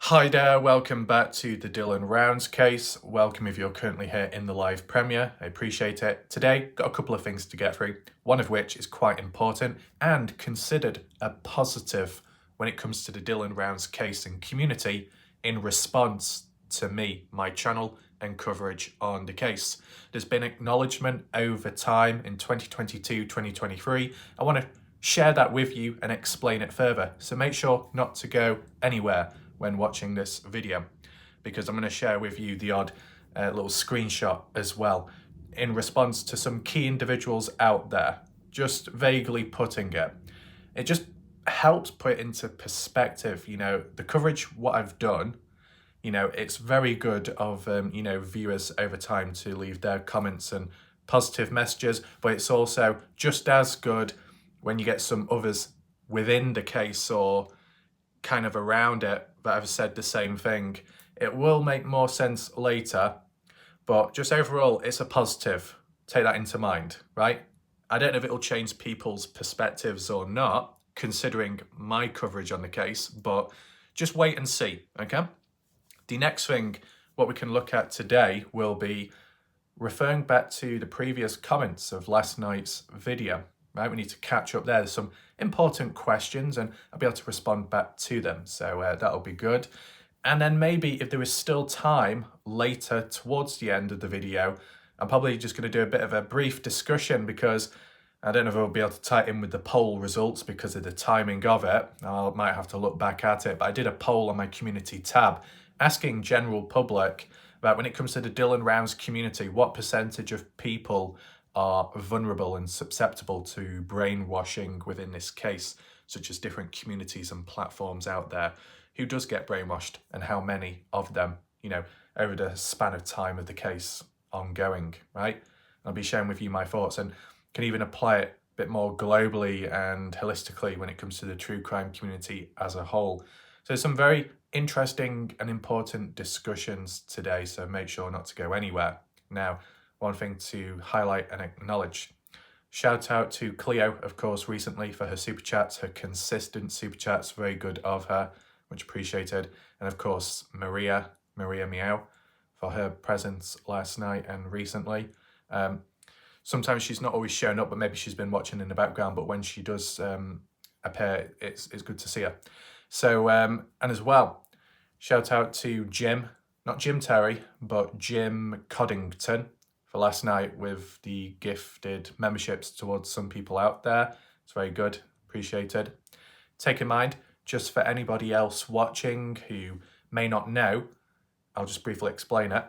Hi there, welcome back to the Dylan Rounds case. Welcome if you're currently here in the live premiere. I appreciate it. Today, got a couple of things to get through, one of which is quite important and considered a positive when it comes to the Dylan Rounds case and community in response to me, my channel, and coverage on the case. There's been acknowledgement over time in 2022, 2023. I want to share that with you and explain it further. So make sure not to go anywhere when watching this video, because I'm going to share with you the odd little screenshot as well in response to some key individuals out there, just vaguely putting it. It just helps put it into perspective, the coverage, what I've done, it's very good of, viewers over time to leave their comments and positive messages, but it's also just as good when you get some others within the case or kind of around it that have said the same thing. It will make more sense later, but just overall, it's a positive. Take that into mind, right? I don't know if it'll change people's perspectives or not, considering my coverage on the case, but just wait and see, okay? The next thing, what we can look at today will be referring back to the previous comments of last night's video, right? We need to catch up there. There's some important questions and I'll be able to respond back to them. So that'll be good. And then maybe if there is still time later towards the end of the video, I'm probably just going to do a bit of a brief discussion because I don't know if I'll be able to tie it in with the poll results because of the timing of it. I might have to look back at it, but I did a poll on my community tab asking general public about when it comes to the Dylan Rounds community, what percentage of people are vulnerable and susceptible to brainwashing within this case, such as different communities and platforms out there. Who does get brainwashed and how many of them, over the span of time of the case ongoing, right? I'll be sharing with you my thoughts and can even apply it a bit more globally and holistically when it comes to the true crime community as a whole. So some very interesting and important discussions today, so make sure not to go anywhere. Now, one thing to highlight and acknowledge. Shout out to Cleo, of course, recently for her super chats, her consistent super chats, very good of her, much appreciated. And of course, Maria Meow, for her presence last night and recently. Sometimes she's not always showing up, but maybe she's been watching in the background, but when she does appear, it's good to see her. So, and as well, shout out to Jim, not Jim Terry, but Jim Coddington for last night with the gifted memberships towards some people out there. It's very good, appreciated. Take in mind, just for anybody else watching who may not know, I'll just briefly explain it.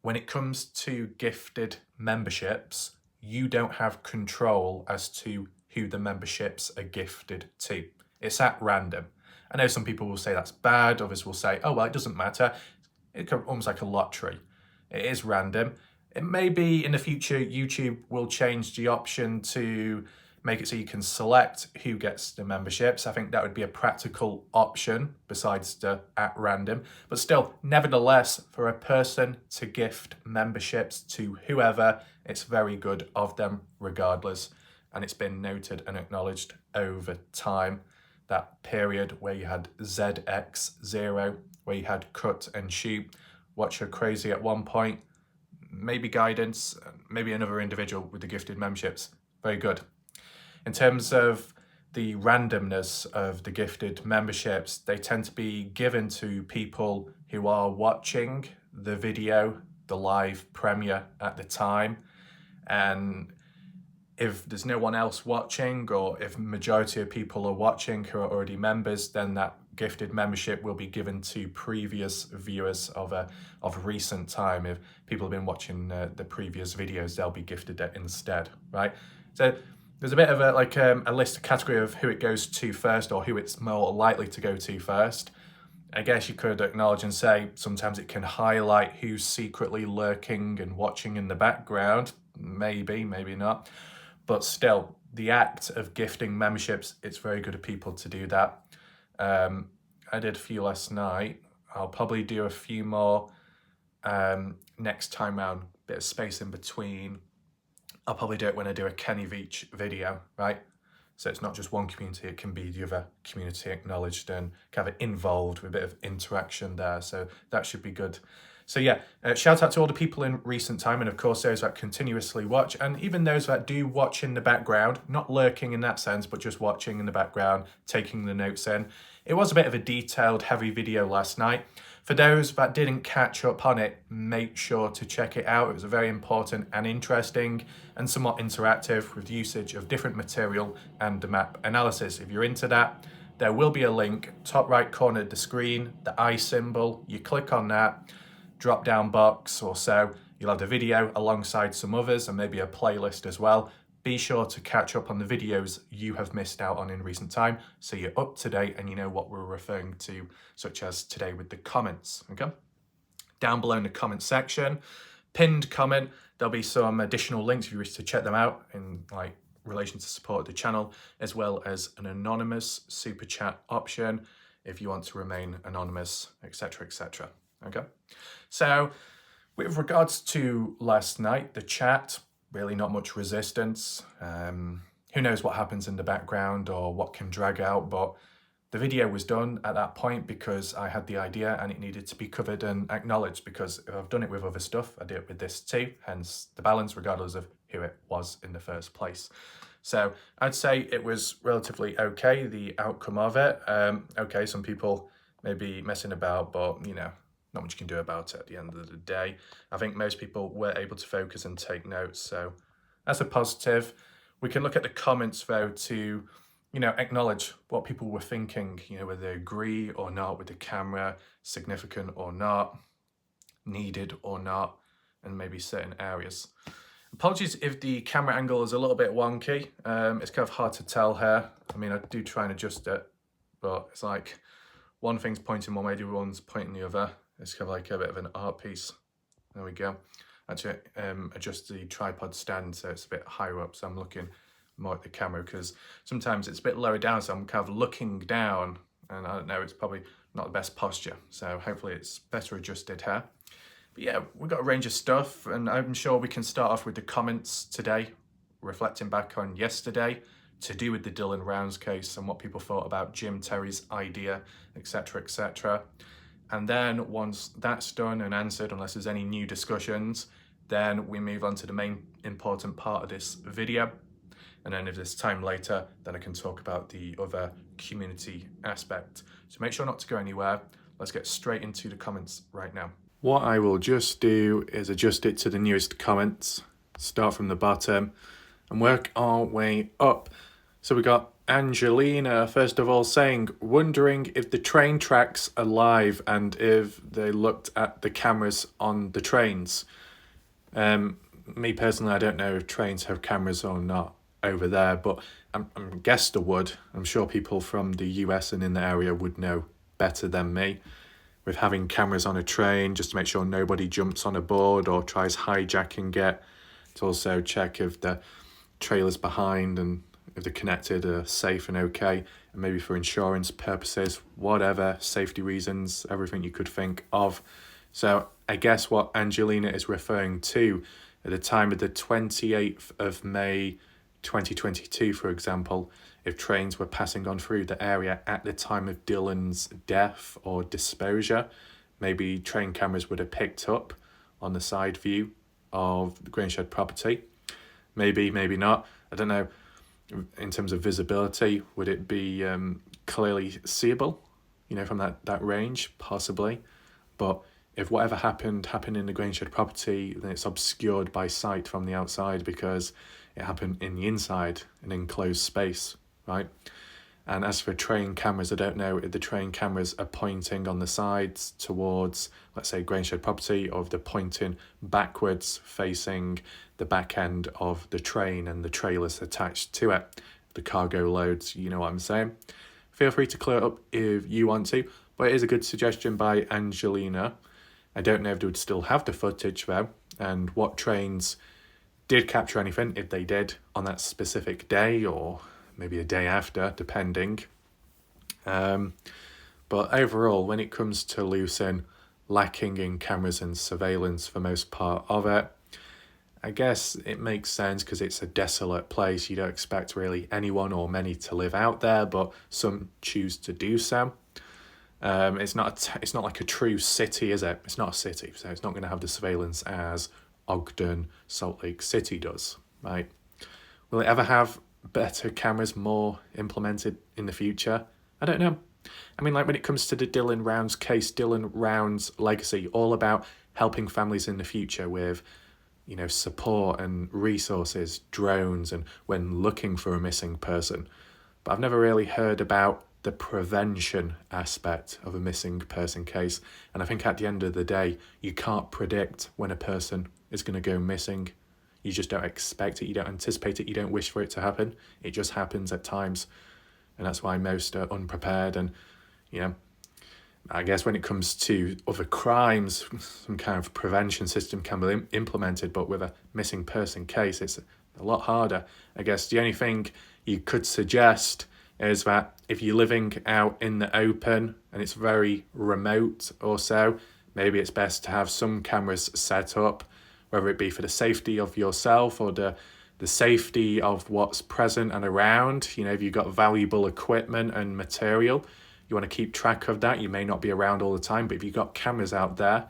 When it comes to gifted memberships, you don't have control as to who the memberships are gifted to. It's at random. I know some people will say that's bad, others will say, oh, well, it doesn't matter. It's almost like a lottery. It is random. It may be in the future, YouTube will change the option to make it so you can select who gets the memberships. I think that would be a practical option besides the at random. But still, nevertheless, for a person to gift memberships to whoever, it's very good of them regardless. And it's been noted and acknowledged over time. That period where you had ZX0, where you had Cut and Shoot, Watch Her Crazy at one point, maybe Guidance, maybe another individual with the gifted memberships. Very good. In terms of the randomness of the gifted memberships, they tend to be given to people who are watching the video, the live premiere at the time. And if there's no one else watching, or if majority of people are watching who are already members, then that gifted membership will be given to previous viewers of recent time. If people have been watching the previous videos, they'll be gifted it instead, right? So there's a bit of a list, a category of who it goes to first or who it's more likely to go to first. I guess you could acknowledge and say sometimes it can highlight who's secretly lurking and watching in the background. Maybe, maybe not. But still, the act of gifting memberships, it's very good of people to do that. I did a few last night. I'll probably do a few more next time round, bit of space in between. I'll probably do it when I do a Kenny Veach video, right? So it's not just one community, it can be the other community acknowledged and kind of involved with a bit of interaction there. So that should be good. So yeah, shout out to all the people in recent time, and of course those that continuously watch, and even those that do watch in the background, not lurking in that sense, but just watching in the background, taking the notes in. It was a bit of a detailed, heavy video last night. For those that didn't catch up on it, make sure to check it out. It was a very important and interesting and somewhat interactive with usage of different material and the map analysis. If you're into that, there will be a link, top right corner of the screen, the eye symbol. You click on that, drop down box or so, you'll have the video alongside some others and maybe a playlist as well. Be sure to catch up on the videos you have missed out on in recent time so you're up to date and you know what we're referring to, such as today with the comments, okay? Down below in the comment section, pinned comment, there'll be some additional links if you wish to check them out in like relation to support the channel, as well as an anonymous super chat option if you want to remain anonymous, etc., etc. Okay, so with regards to last night, the chat, really not much resistance. Who knows what happens in the background or what can drag out, but the video was done at that point because I had the idea and it needed to be covered and acknowledged, because if I've done it with other stuff, I do it with this too, hence the balance regardless of who it was in the first place. So I'd say it was relatively okay, the outcome of it. Okay, some people may be messing about, but you know, not much you can do about it at the end of the day. I think most people were able to focus and take notes, so that's a positive. We can look at the comments though to, you know, acknowledge what people were thinking, you know, whether they agree or not with the camera, significant or not, needed or not, and maybe certain areas. Apologies if the camera angle is a little bit wonky. It's kind of hard to tell here. I mean, I do try and adjust it, but it's like one thing's pointing one way, the other one's pointing the other. It's kind of like a bit of an art piece. There we go. Actually, adjust the tripod stand so it's a bit higher up, so I'm looking more at the camera, because sometimes it's a bit lower down, so I'm kind of looking down, and I don't know, it's probably not the best posture. So hopefully it's better adjusted here. But yeah, we've got a range of stuff, and I'm sure we can start off with the comments today, reflecting back on yesterday, to do with the Dylan Rounds case and what people thought about Jim Terry's idea, etc., etc. And then once that's done and answered, unless there's any new discussions, then we move on to the main important part of this video. And then if there's time later, then I can talk about the other community aspect. So make sure not to go anywhere. Let's get straight into the comments right now. What I will just do is adjust it to the newest comments, start from the bottom and work our way up. So we got Angelina, first of all, saying, wondering if the train tracks are live and if they looked at the cameras on the trains. Me personally, I don't know if trains have cameras or not over there, but I'm guessed they would. I'm sure people from the US and in the area would know better than me. With having cameras on a train, just to make sure nobody jumps on a board or tries hijacking it, to also check if the trailers behind and if they're connected are safe and okay, and maybe for insurance purposes, whatever, safety reasons, everything you could think of. So I guess what Angelina is referring to at the time of the 28th of May 2022, for example, if trains were passing on through the area at the time of Dylan's death or disposure, maybe train cameras would have picked up on the side view of the Grangeshed property. Maybe, maybe not. I don't know. In terms of visibility, would it be clearly seeable, you know, from that range? Possibly. But if whatever happened in the Grangeshed property, then it's obscured by sight from the outside because it happened in the inside, an enclosed space, right? And as for train cameras, I don't know if the train cameras are pointing on the sides towards, let's say, Grangeshed property, or if they're pointing backwards facing the back end of the train and the trailers attached to it, the cargo loads, you know what I'm saying? Feel free to clear it up if you want to, but it is a good suggestion by Angelina. I don't know if they would still have the footage though, and what trains did capture anything, if they did, on that specific day or maybe a day after, depending. But overall, when it comes to Lucin, lacking in cameras and surveillance for most part of it, I guess it makes sense because it's a desolate place. You don't expect really anyone or many to live out there, but some choose to do so. It's not like a true city, is it? It's not a city, so it's not going to have the surveillance as Ogden, Salt Lake City does, right? Will it ever have better cameras, more implemented in the future? I don't know. I mean, like when it comes to the Dylan Rounds case, Dylan Rounds' legacy, all about helping families in the future with, support and resources, drones, and when looking for a missing person. But I've never really heard about the prevention aspect of a missing person case. And I think at the end of the day, you can't predict when a person is going to go missing. You just don't expect it, you don't anticipate it, you don't wish for it to happen. It just happens at times. And that's why most are unprepared. And, I guess when it comes to other crimes, some kind of prevention system can be implemented, but with a missing person case, it's a lot harder. I guess the only thing you could suggest is that if you're living out in the open and it's very remote or so, maybe it's best to have some cameras set up, whether it be for the safety of yourself or the safety of what's present and around. If you've got valuable equipment and material, you want to keep track of that. You may not be around all the time, but if you've got cameras out there,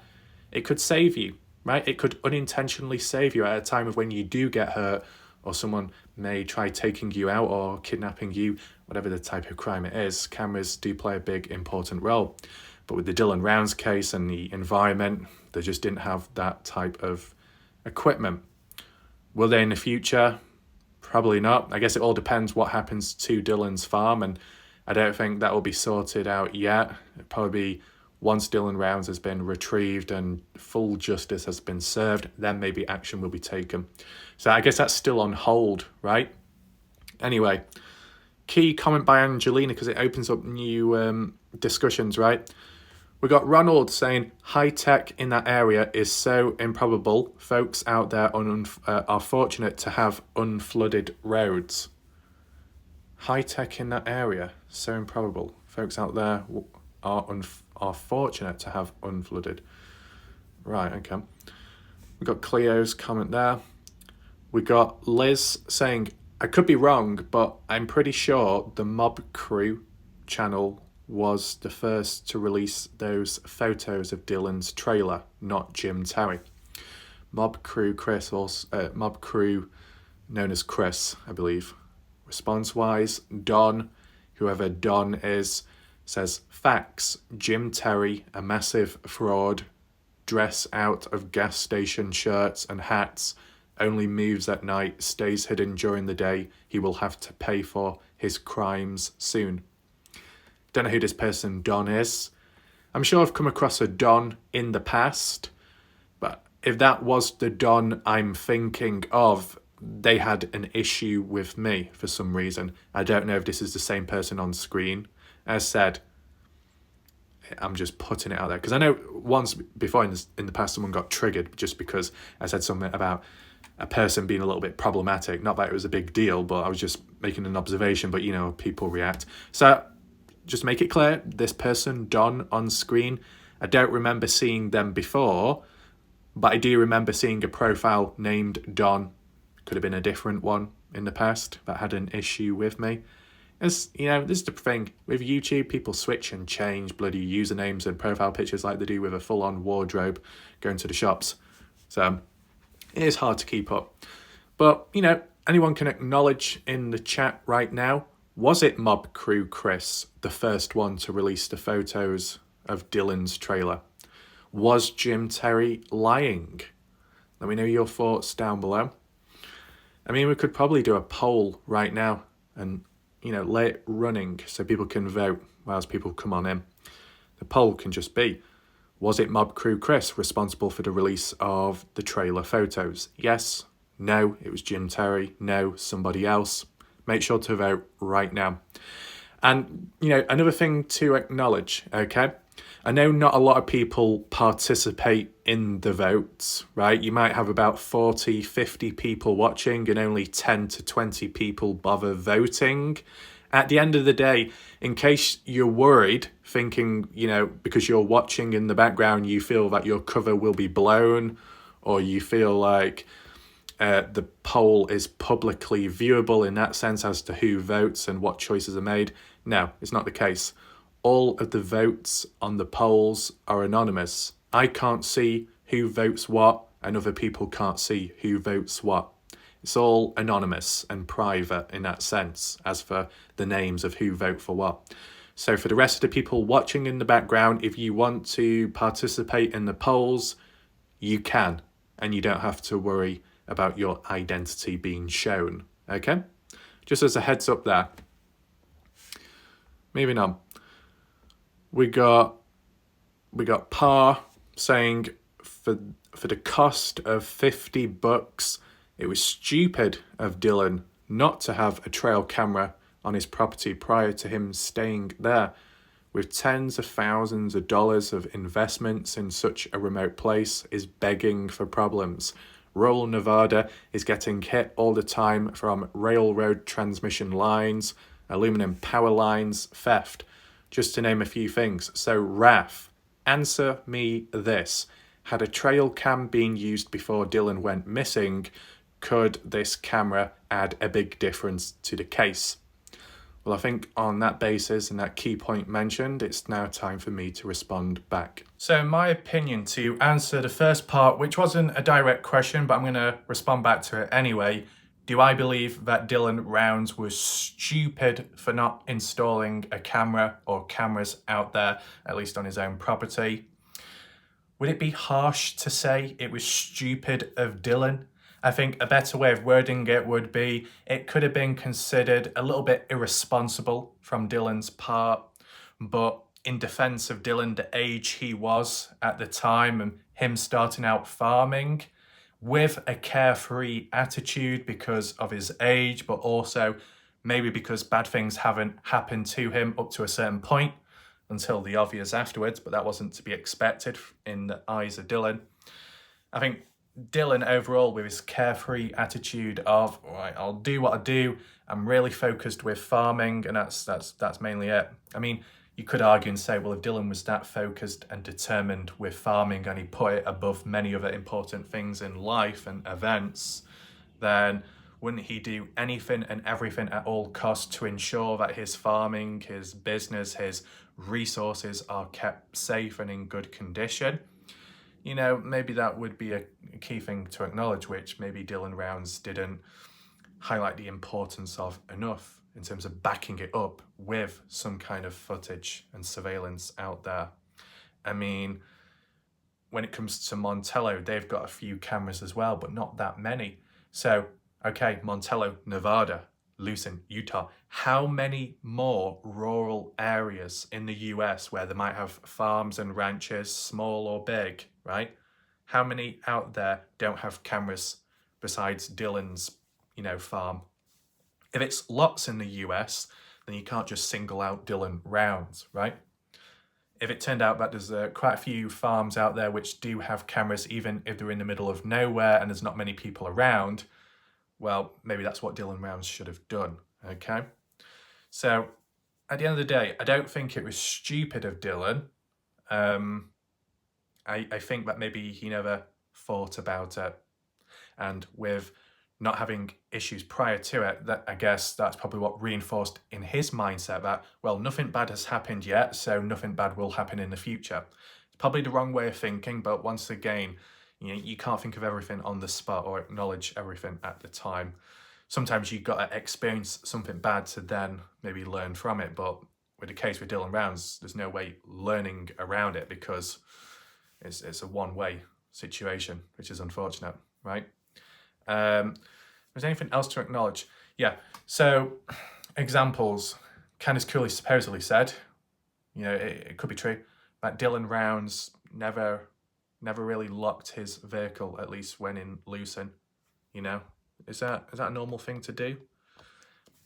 it could save you, right? It could unintentionally save you at a time of when you do get hurt, or someone may try taking you out or kidnapping you, whatever the type of crime it is. Cameras do play a big, important role. But with the Dylan Rounds case and the environment, they just didn't have that type of equipment. Will they in the future? Probably not. I guess it all depends what happens to Dylan's farm, and I don't think that will be sorted out yet. It'll probably be once Dylan Rounds has been retrieved and full justice has been served, then maybe action will be taken. So I guess that's still on hold, right? Anyway, key comment by Angelina, because it opens up new discussions, right? We got Ronald saying, high tech in that area is so improbable. Folks out there are fortunate to have unflooded roads. High tech in that area, so improbable. Folks out there are fortunate to have unflooded. Right, okay. We got Cleo's comment there. We got Liz saying, I could be wrong, but I'm pretty sure the Mob Crew channel was the first to release those photos of Dylan's trailer, not Jim Terry. Mob Crew Mob Crew known as Chris, I believe. Response-wise, Don, whoever Don is, says, facts, Jim Terry, a massive fraud, dress out of gas station shirts and hats, only moves at night, stays hidden during the day. He will have to pay for his crimes soon. Don't know who this person Don is. I'm sure I've come across a Don in the past, but if that was the Don I'm thinking of, they had an issue with me for some reason. I don't know if this is the same person on screen. As said, I'm just putting it out there because I know once before in the past someone got triggered just because I said something about a person being a little bit problematic. Not that it was a big deal, but I was just making an observation, but people react. So just make it clear, this person, Don, on screen, I don't remember seeing them before, but I do remember seeing a profile named Don. Could have been a different one in the past that had an issue with me. As this is the thing with YouTube, people switch and change bloody usernames and profile pictures like they do with a full-on wardrobe going to the shops. So it is hard to keep up. But anyone can acknowledge in the chat right now, was it Mob Crew Chris the first one to release the photos of Dylan's trailer? Was Jim Terry lying? Let me know your thoughts down below. I mean, we could probably do a poll right now and, lay it running so people can vote whilst people come on in. The poll can just be, was it Mob Crew Chris responsible for the release of the trailer photos? Yes, no, it was Jim Terry, no, somebody else. Make sure to vote right now. And, another thing to acknowledge, okay? I know not a lot of people participate in the votes, right? You might have about 40, 50 people watching and only 10 to 20 people bother voting. At the end of the day, in case you're worried, thinking, because you're watching in the background, you feel that your cover will be blown, or you feel like, the poll is publicly viewable in that sense as to who votes and what choices are made. No, it's not the case. All of the votes on the polls are anonymous. I can't see who votes what, and other people can't see who votes what. It's all anonymous and private in that sense, as for the names of who vote for what. So for the rest of the people watching in the background, if you want to participate in the polls, you can, and you don't have to worry about your identity being shown, okay? Just as a heads up there. Moving on. We got Parr saying for the cost of $50, it was stupid of Dylan not to have a trail camera on his property prior to him staying there. With tens of thousands of dollars of investments in such a remote place is begging for problems. Rural Nevada is getting hit all the time from railroad transmission lines, aluminum power lines, theft, just to name a few things. So Raf, answer me this. Had a trail cam been used before Dylan went missing, could this camera add a big difference to the case? Well, I think on that basis and that key point mentioned, it's now time for me to respond back. So my opinion, to answer the first part, which wasn't a direct question, but I'm going to respond back to it anyway. Do I believe that Dylan Rounds was stupid for not installing a camera or cameras out there, at least on his own property? Would it be harsh to say it was stupid of Dylan? I think a better way of wording it would be, it could have been considered a little bit irresponsible from Dylan's part, but in defense of Dylan, the age he was at the time and him starting out farming with a carefree attitude because of his age, but also maybe because bad things haven't happened to him up to a certain point until the obvious afterwards, but that wasn't to be expected in the eyes of Dylan. I think Dylan overall, with his carefree attitude of, all right, I'll do what I do, I'm really focused with farming, and that's mainly it. I mean, you could argue and say, well, if Dylan was that focused and determined with farming and he put it above many other important things in life and events, then wouldn't he do anything and everything at all costs to ensure that his farming, his business, his resources are kept safe and in good condition? You know, maybe that would be a key thing to acknowledge, which maybe Dylan Rounds didn't highlight the importance of enough in terms of backing it up with some kind of footage and surveillance out there. I mean, when it comes to Montello, they've got a few cameras as well, but not that many. So, okay, Montello, Nevada, Lucin, Utah. How many more rural areas in the US where they might have farms and ranches, small or big, right? How many out there don't have cameras besides Dylan's, farm? If it's lots in the US, then you can't just single out Dylan Rounds, right? If it turned out that there's quite a few farms out there which do have cameras, even if they're in the middle of nowhere and there's not many people around, well, maybe that's what Dylan Rounds should have done, okay? So, at the end of the day, I don't think it was stupid of Dylan. I think that maybe he never thought about it. And with not having issues prior to it, that I guess that's probably what reinforced in his mindset that, well, nothing bad has happened yet, so nothing bad will happen in the future. It's probably the wrong way of thinking, but once again, you can't think of everything on the spot or acknowledge everything at the time. Sometimes you've got to experience something bad to then maybe learn from it, but with the case with Dylan Rounds, there's no way learning around it because it's a one-way situation, which is unfortunate, right? There's anything else to acknowledge? Yeah, so examples. Candice Cooley supposedly said, it could be true, that Dylan Rounds never really locked his vehicle, at least when in Lucin. Is that a normal thing to do?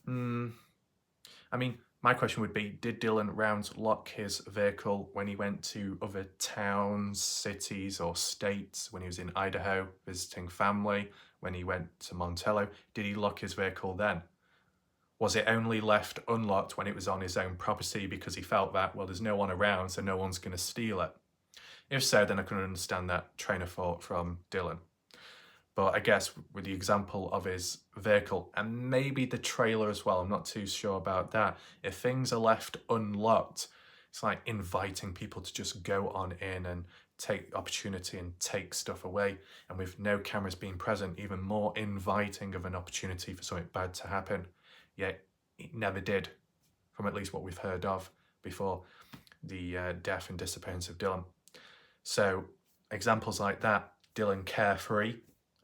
I mean, my question would be, did Dylan Rounds lock his vehicle when he went to other towns, cities, or states, when he was in Idaho visiting family, when he went to Montello? Did he lock his vehicle then? Was it only left unlocked when it was on his own property because he felt that, well, there's no one around, so no one's going to steal it? If so, then I can understand that train of thought from Dylan. But I guess with the example of his vehicle and maybe the trailer as well, I'm not too sure about that. If things are left unlocked, it's like inviting people to just go on in and take opportunity and take stuff away. And with no cameras being present, even more inviting of an opportunity for something bad to happen. Yet it never did, from at least what we've heard of before the death and disappearance of Dylan. So examples like that, Dylan carefree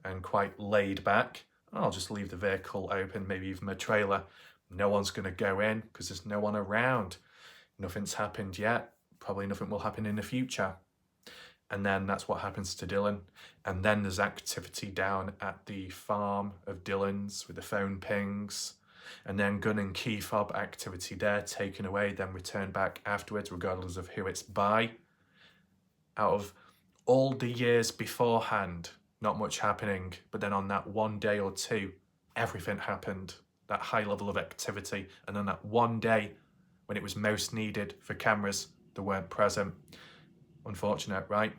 and quite laid back. I'll just leave the vehicle open, maybe even a trailer. No one's going to go in because there's no one around. Nothing's happened yet. Probably nothing will happen in the future. And then that's what happens to Dylan. And then there's activity down at the farm of Dylan's with the phone pings. And then gun and key fob activity there, taken away, then returned back afterwards, regardless of who it's by. Out of all the years beforehand, not much happening, but then on that one day or two, everything happened, that high level of activity. And then that one day when it was most needed for cameras, they weren't present. Unfortunate, right?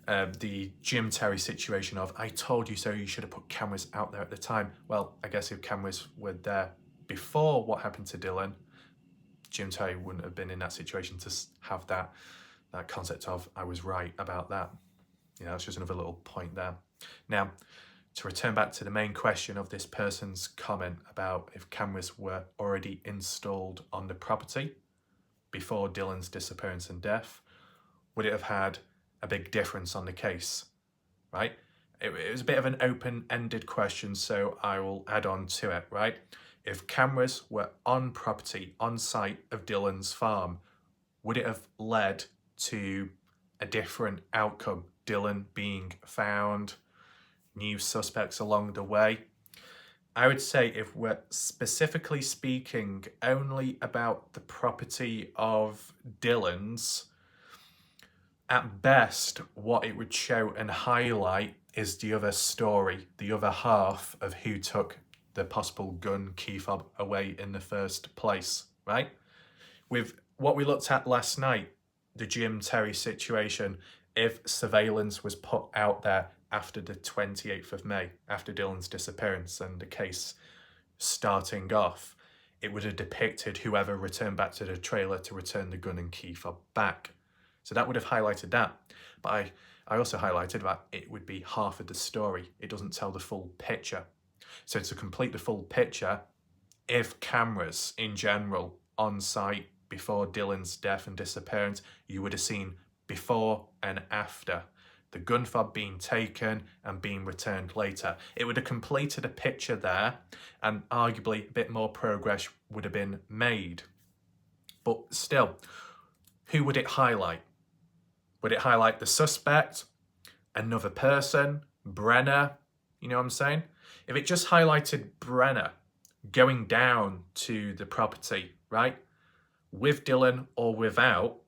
The Jim Terry situation of, I told you so, you should have put cameras out there at the time. Well, I guess if cameras were there before what happened to Dylan, Jim Terry wouldn't have been in that situation to have that concept of, I was right about that. That's just another little point there. Now, to return back to the main question of this person's comment about if cameras were already installed on the property before Dylan's disappearance and death, would it have had a big difference on the case, right? It was a bit of an open-ended question, so I will add on to it, right? If cameras were on property, on site of Dylan's farm, would it have led to a different outcome? Dylan being found, new suspects along the way? I would say if we're specifically speaking only about the property of Dylan's, at best, what it would show and highlight is the other story, the other half of who took the possible gun key fob away in the first place, right? With what we looked at last night, the Jim Terry situation, if surveillance was put out there after the 28th of May, after Dylan's disappearance and the case starting off, it would have depicted whoever returned back to the trailer to return the gun and key fob back. So that would have highlighted that. But I also highlighted that it would be half of the story. It doesn't tell the full picture. So to complete the full picture, if cameras in general on site before Dylan's death and disappearance, you would have seen before and after, the gun fob being taken and being returned later. It would have completed a picture there, and arguably a bit more progress would have been made. But still, who would it highlight? Would it highlight the suspect, another person, Brenner? You know what I'm saying? If it just highlighted Brenner going down to the property, right, with Dylan or without,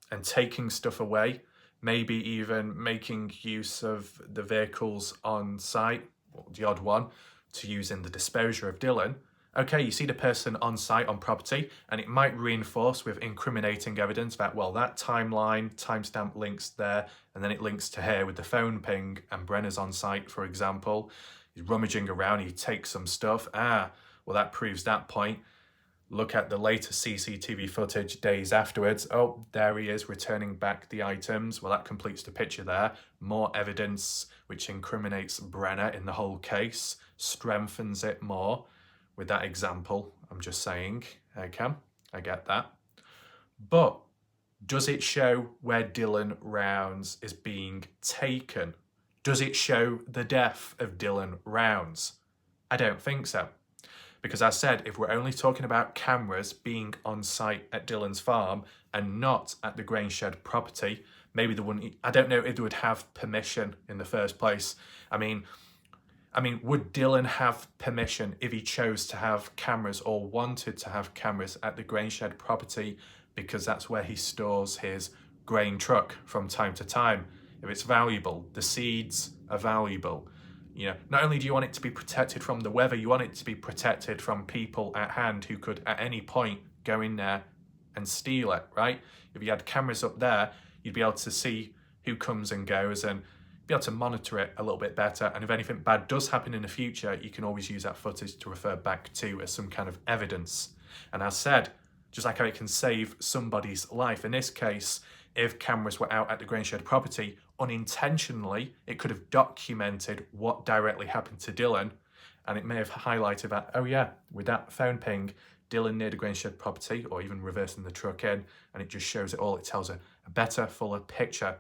and taking stuff away, maybe even making use of the vehicles on site, the odd one, to use in the disposure of Dylan. Okay, you see the person on site, on property, and it might reinforce with incriminating evidence that, well, that timeline, timestamp links there, and then it links to here with the phone ping, and Brenner's on site, for example. He's rummaging around, he takes some stuff. Well, that proves that point. Look at the later CCTV footage days afterwards. Oh, there he is returning back the items. Well, that completes the picture there. More evidence which incriminates Brenner in the whole case, strengthens it more with that example. I'm just saying, okay, I get that. But does it show where Dylan Rounds is being taken? Does it show the death of Dylan Rounds? I don't think so. Because as I said, if we're only talking about cameras being on site at Dylan's farm and not at the Grangeshed property, maybe they wouldn't, I don't know if they would have permission in the first place. I mean, would Dylan have permission if he chose to have cameras or wanted to have cameras at the Grangeshed property because that's where he stores his grain truck from time to time? If it's valuable, the seeds are valuable. You know, not only do you want it to be protected from the weather, you want it to be protected from people at hand who could at any point go in there and steal it, right? If you had cameras up there, you'd be able to see who comes and goes, and be able to monitor it a little bit better. And if anything bad does happen in the future, you can always use that footage to refer back to as some kind of evidence. And as said, just like how it can save somebody's life, in this case, if cameras were out at the Grangeshed property, unintentionally, it could have documented what directly happened to Dylan, and it may have highlighted that, oh yeah, with that phone ping, Dylan near the Grangeshed property, or even reversing the truck in, and it just shows it all. It tells a better, fuller picture.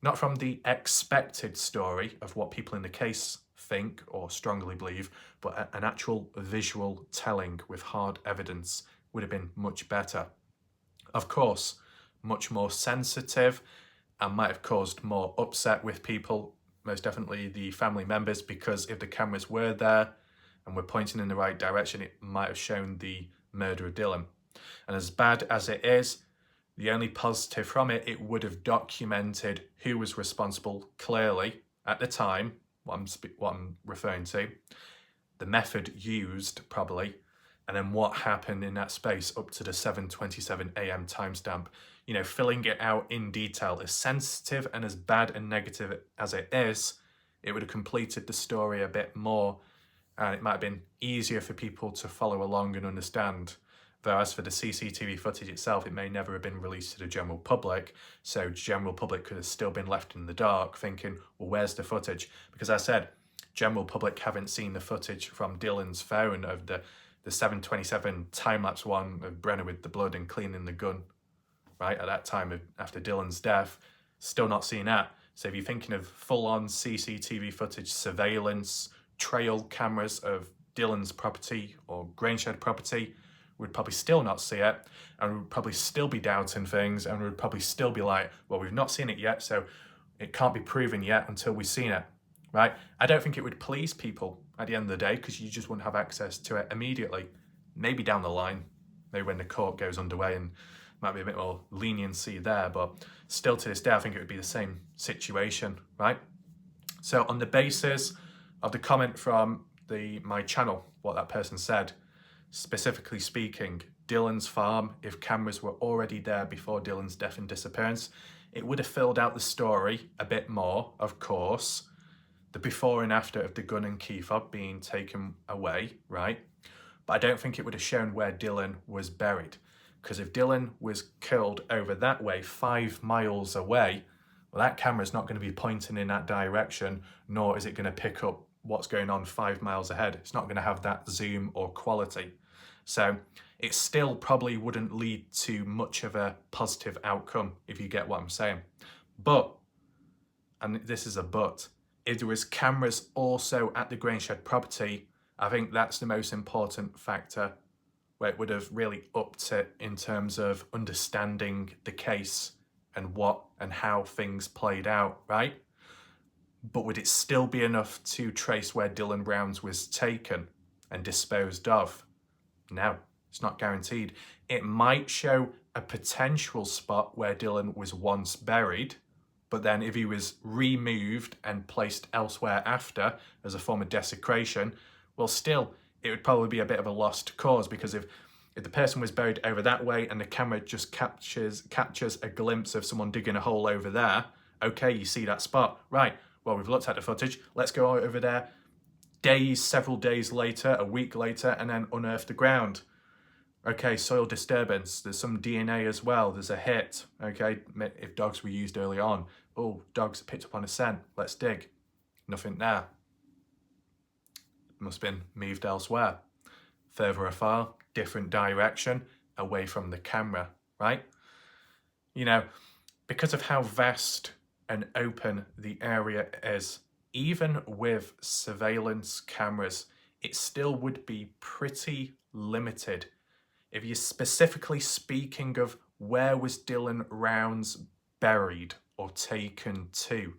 Not from the expected story of what people in the case think or strongly believe, but an actual visual telling with hard evidence would have been much better. Of course, much more sensitive and might have caused more upset with people, most definitely the family members, because if the cameras were there and were pointing in the right direction, it might have shown the murder of Dylan. And as bad as it is, the only positive from it, it would have documented who was responsible clearly at the time, what I'm referring to, the method used probably, and then what happened in that space up to the 7:27 a.m. timestamp. You know, filling it out in detail, as sensitive and as bad and negative as it is, it would have completed the story a bit more, and it might have been easier for people to follow along and understand. Though as for the CCTV footage itself, it may never have been released to the general public, so general public could have still been left in the dark thinking, well, where's the footage? Because as I said, general public haven't seen the footage from Dylan's phone of the 7:27 time-lapse one of Brenner with the blood and cleaning the gun, right, at that time after Dylan's death. Still not seen that. So if you're thinking of full-on CCTV footage, surveillance, trail cameras of Dylan's property or Grangeshed property, we'd probably still not see it, and we'd probably still be doubting things, and we'd probably still be like, well, we've not seen it yet, so it can't be proven yet until we've seen it, right? I don't think it would please people at the end of the day, because you just wouldn't have access to it immediately. Maybe down the line, maybe when the court goes underway, and might be a bit more leniency there, but still to this day, I think it would be the same situation, right? So on the basis of the comment from my channel, what that person said, specifically speaking, Dylan's farm, if cameras were already there before Dylan's death and disappearance, it would have filled out the story a bit more, of course. The before and after of the gun and key fob being taken away, right? But I don't think it would have shown where Dylan was buried. Because if Dylan was killed over that way, 5 miles away, well, that camera's not going to be pointing in that direction, nor is it going to pick up what's going on 5 miles ahead. It's not going to have that zoom or quality. So it still probably wouldn't lead to much of a positive outcome, if you get what I'm saying. But, and this is a but, if there was cameras also at the Grangeshed property, I think that's the most important factor, where it would have really upped it in terms of understanding the case and what and how things played out, right? But would it still be enough to trace where Dylan Browns was taken and disposed of? No, it's not guaranteed. It might show a potential spot where Dylan was once buried, but then if he was removed and placed elsewhere after as a form of desecration, well, still, it would probably be a bit of a lost cause, because if the person was buried over that way and the camera just captures a glimpse of someone digging a hole over there, okay, you see that spot, right? Well, we've looked at the footage, let's go over there several days later, a week later, and then unearth the ground. Okay, soil disturbance, there's some DNA as well, there's a hit, okay, if dogs were used early on. Oh, dogs picked up on a scent, let's dig. Nothing there. Must have been moved elsewhere. Further afar, different direction, away from the camera, right? You know, because of how vast and open the area is, even with surveillance cameras, it still would be pretty limited. If you're specifically speaking of where was Dylan Rounds buried or taken to,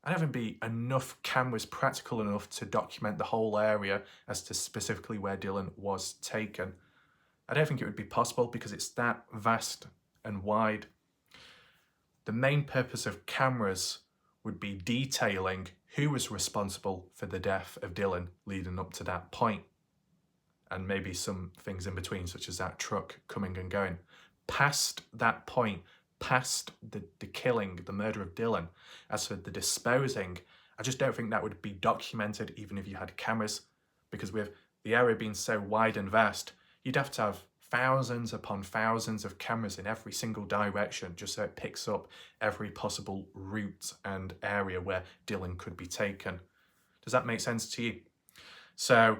I don't think be enough cameras practical enough to document the whole area as to specifically where Dylan was taken. I don't think it would be possible because it's that vast and wide. The main purpose of cameras would be detailing who was responsible for the death of Dylan leading up to that point, and maybe some things in between, such as that truck coming and going. Past that point, past the killing, the murder of Dylan. As for the disposing, I just don't think that would be documented even if you had cameras, because with the area being so wide and vast, you'd have to have thousands upon thousands of cameras in every single direction just so it picks up every possible route and area where Dylan could be taken. Does that make sense to you? So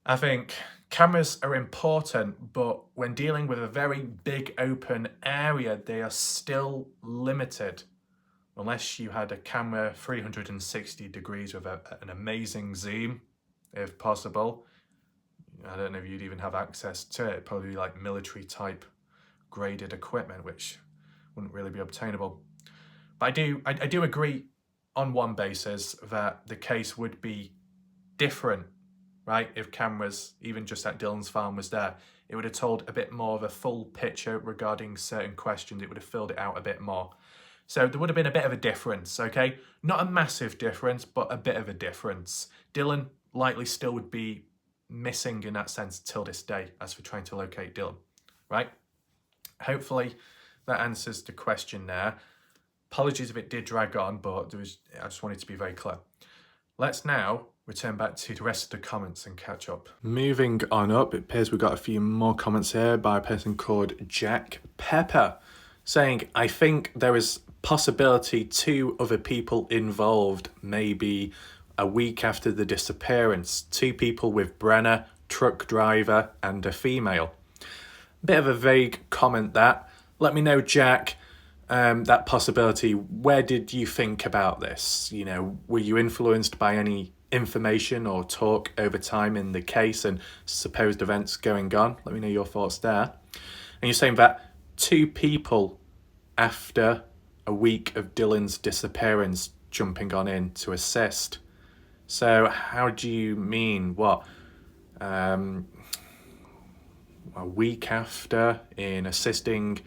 I think cameras are important, but when dealing with a very big open area, they are still limited. Unless you had a camera 360 degrees with an amazing zoom, if possible. I don't know if you'd even have access to it. Probably like military type graded equipment, which wouldn't really be obtainable. But I do agree on one basis that the case would be different, right? If cameras, even just at Dylan's farm, was there, it would have told a bit more of a full picture regarding certain questions. It would have filled it out a bit more. So there would have been a bit of a difference, okay? Not a massive difference, but a bit of a difference. Dylan likely still would be missing in that sense till this day as we're trying to locate Dylan, right? Hopefully that answers the question there. Apologies if it did drag on, but I just wanted to be very clear. Let's now return back to the rest of the comments and catch up. Moving on up, it appears we've got a few more comments here by a person called Jack Pepper, saying, I think there is possibility 2 other people involved, maybe a week after the disappearance. 2 people with Brenner, truck driver, and a female. Bit of a vague comment that. Let me know, Jack, that possibility. Where did you think about this? You know, were you influenced by any information or talk over time in the case and supposed events going on? Let me know your thoughts there. And you're saying that 2 people after a week of Dylan's disappearance jumping on in to assist. So how do you mean? What? A week after in assisting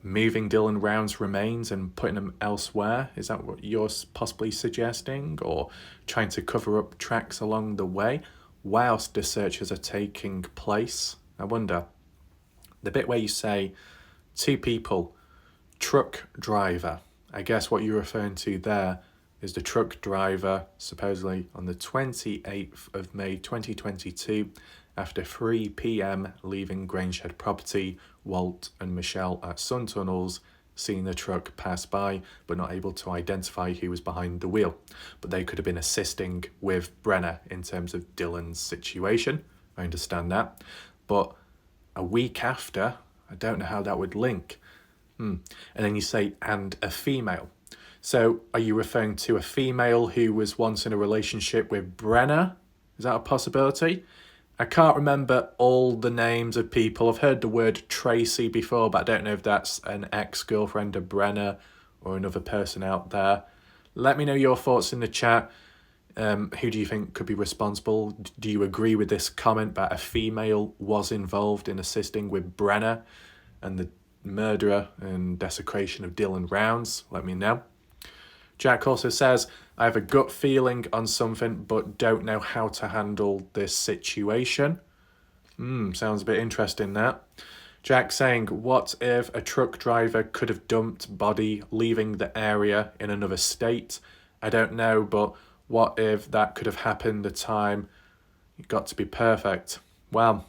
moving Dylan Round's remains and putting them elsewhere? Is that what you're possibly suggesting? Or trying to cover up tracks along the way whilst the searches are taking place? I wonder. The bit where you say 2 people, truck driver. I guess what you're referring to there is the truck driver supposedly on the 28th of May 2022 after 3 p.m. leaving Grangehead property, Walt and Michelle at Sun Tunnels, seeing the truck pass by but not able to identify who was behind the wheel. But they could have been assisting with Brenner in terms of Dylan's situation. I understand that. But a week after, I don't know how that would link. And then you say, and a female. So are you referring to a female who was once in a relationship with Brenner? Is that a possibility? I can't remember all the names of people. I've heard the word Tracy before, but I don't know if that's an ex-girlfriend of Brenner or another person out there. Let me know your thoughts in the chat. Who do you think could be responsible? Do you agree with this comment that a female was involved in assisting with Brenner and the murderer and desecration of Dylan Rounds? Let me know. Jack also says, I have a gut feeling on something, but don't know how to handle this situation. Sounds a bit interesting, that. Jack saying, what if a truck driver could have dumped body leaving the area in another state? I don't know, but what if that could have happened the time it got to be perfect? Well,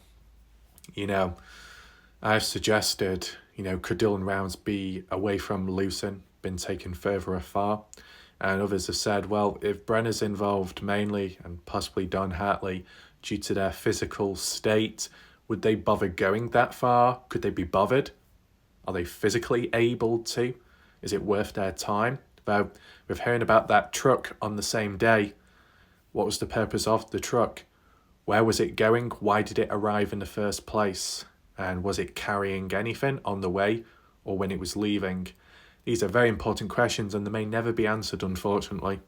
I've suggested, could Dylan Rounds be away from Lucerne, been taken further afar? And others have said, well, if Brenner's involved mainly, and possibly Don Hartley, due to their physical state, would they bother going that far? Could they be bothered? Are they physically able to? Is it worth their time? Though, with hearing about that truck on the same day, what was the purpose of the truck? Where was it going? Why did it arrive in the first place? And was it carrying anything on the way or when it was leaving? These are very important questions and they may never be answered, unfortunately.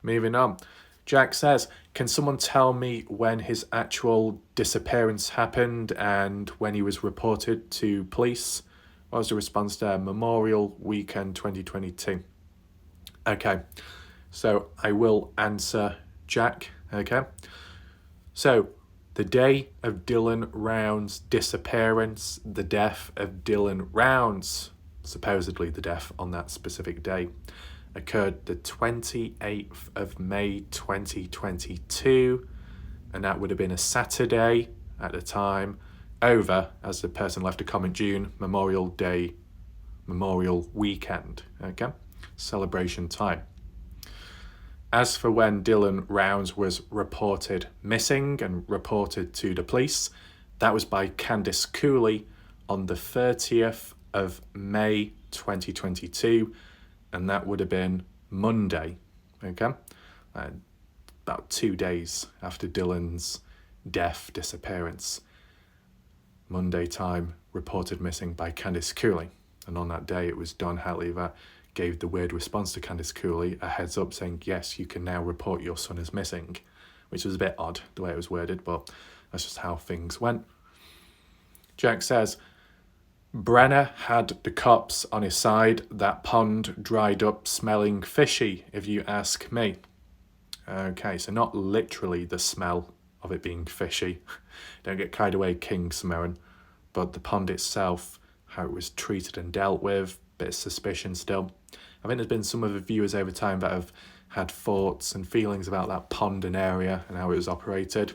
Moving on. Jack says, can someone tell me when his actual disappearance happened and when he was reported to police? What was the response there? Memorial Weekend 2022. Okay, so I will answer Jack, okay? So, the day of Dylan Rounds' disappearance, the death of Dylan Rounds. supposedly the death on that specific day, occurred the 28th of May 2022, and that would have been a Saturday at the time, over, as the person left a comment, June, Memorial Day, Memorial Weekend, okay? Celebration time. As for when Dylan Rounds was reported missing and reported to the police, that was by Candice Cooley on the 30th of May 2022, and that would have been Monday, okay? About 2 days after Dylan's disappearance. Monday time, reported missing by Candice Cooley. And on that day, it was Don Hatley that gave the weird response to Candice Cooley, a heads up saying, yes, you can now report your son as missing, which was a bit odd the way it was worded, but that's just how things went. Jack says, Brenner had the cops on his side. That pond dried up smelling fishy, if you ask me. Okay, so not literally the smell of it being fishy. Don't get carried away, King Samoan. But the pond itself, how it was treated and dealt with, bit of suspicion still. I think there's been some of the viewers over time that have had thoughts and feelings about that pond and area and how it was operated.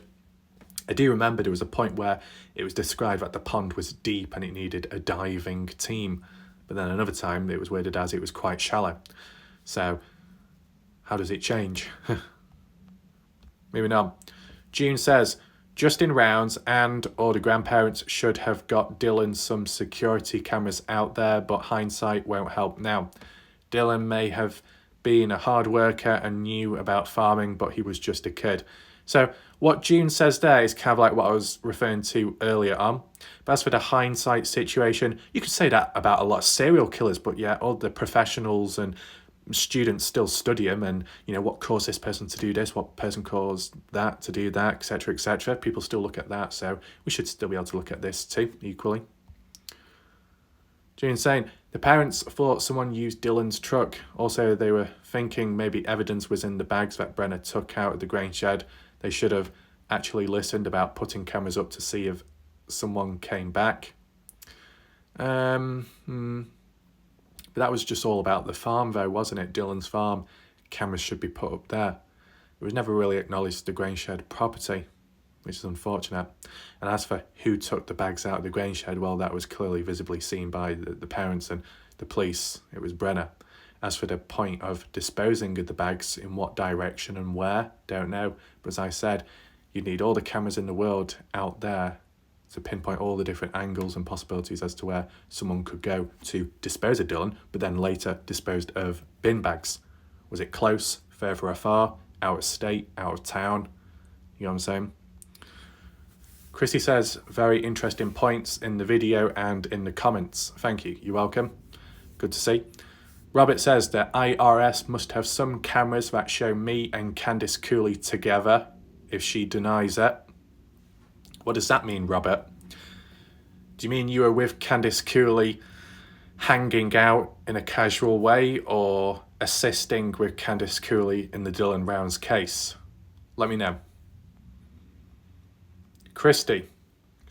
I do remember there was a point where it was described that the pond was deep and it needed a diving team. But then another time it was worded as it was quite shallow. So how does it change? Moving on. June says, Justin Rounds and or the grandparents should have got Dylan some security cameras out there, but hindsight won't help now. Dylan may have been a hard worker and knew about farming, but he was just a kid. So what June says there is kind of like what I was referring to earlier on. But as for the hindsight situation, you could say that about a lot of serial killers, but yeah, all the professionals and students still study them, and you know what caused this person to do this, what person caused that to do that, etc., etc. People still look at that, so we should still be able to look at this too equally. June saying the parents thought someone used Dylan's truck. Also, they were thinking maybe evidence was in the bags that Brenner took out of the grain shed. They should have actually listened about putting cameras up to see if someone came back. But that was just all about the farm though, wasn't it? Dylan's farm. Cameras should be put up there. It was never really acknowledged the grain shed property, which is unfortunate. And as for who took the bags out of the grain shed, well, that was clearly visibly seen by the parents and the police. It was Brenner. As for the point of disposing of the bags, in what direction and where, don't know. But as I said, you'd need all the cameras in the world out there to pinpoint all the different angles and possibilities as to where someone could go to dispose of Dylan, but then later disposed of bin bags. Was it close, further afar, out of state, out of town? You know what I'm saying? Chrissy says, very interesting points in the video and in the comments. Thank you. You're welcome. Good to see. Robert says that IRS must have some cameras that show me and Candice Cooley together if she denies it. What does that mean, Robert? Do you mean you were with Candice Cooley hanging out in a casual way or assisting with Candice Cooley in the Dylan Rounds case? Let me know. Christy,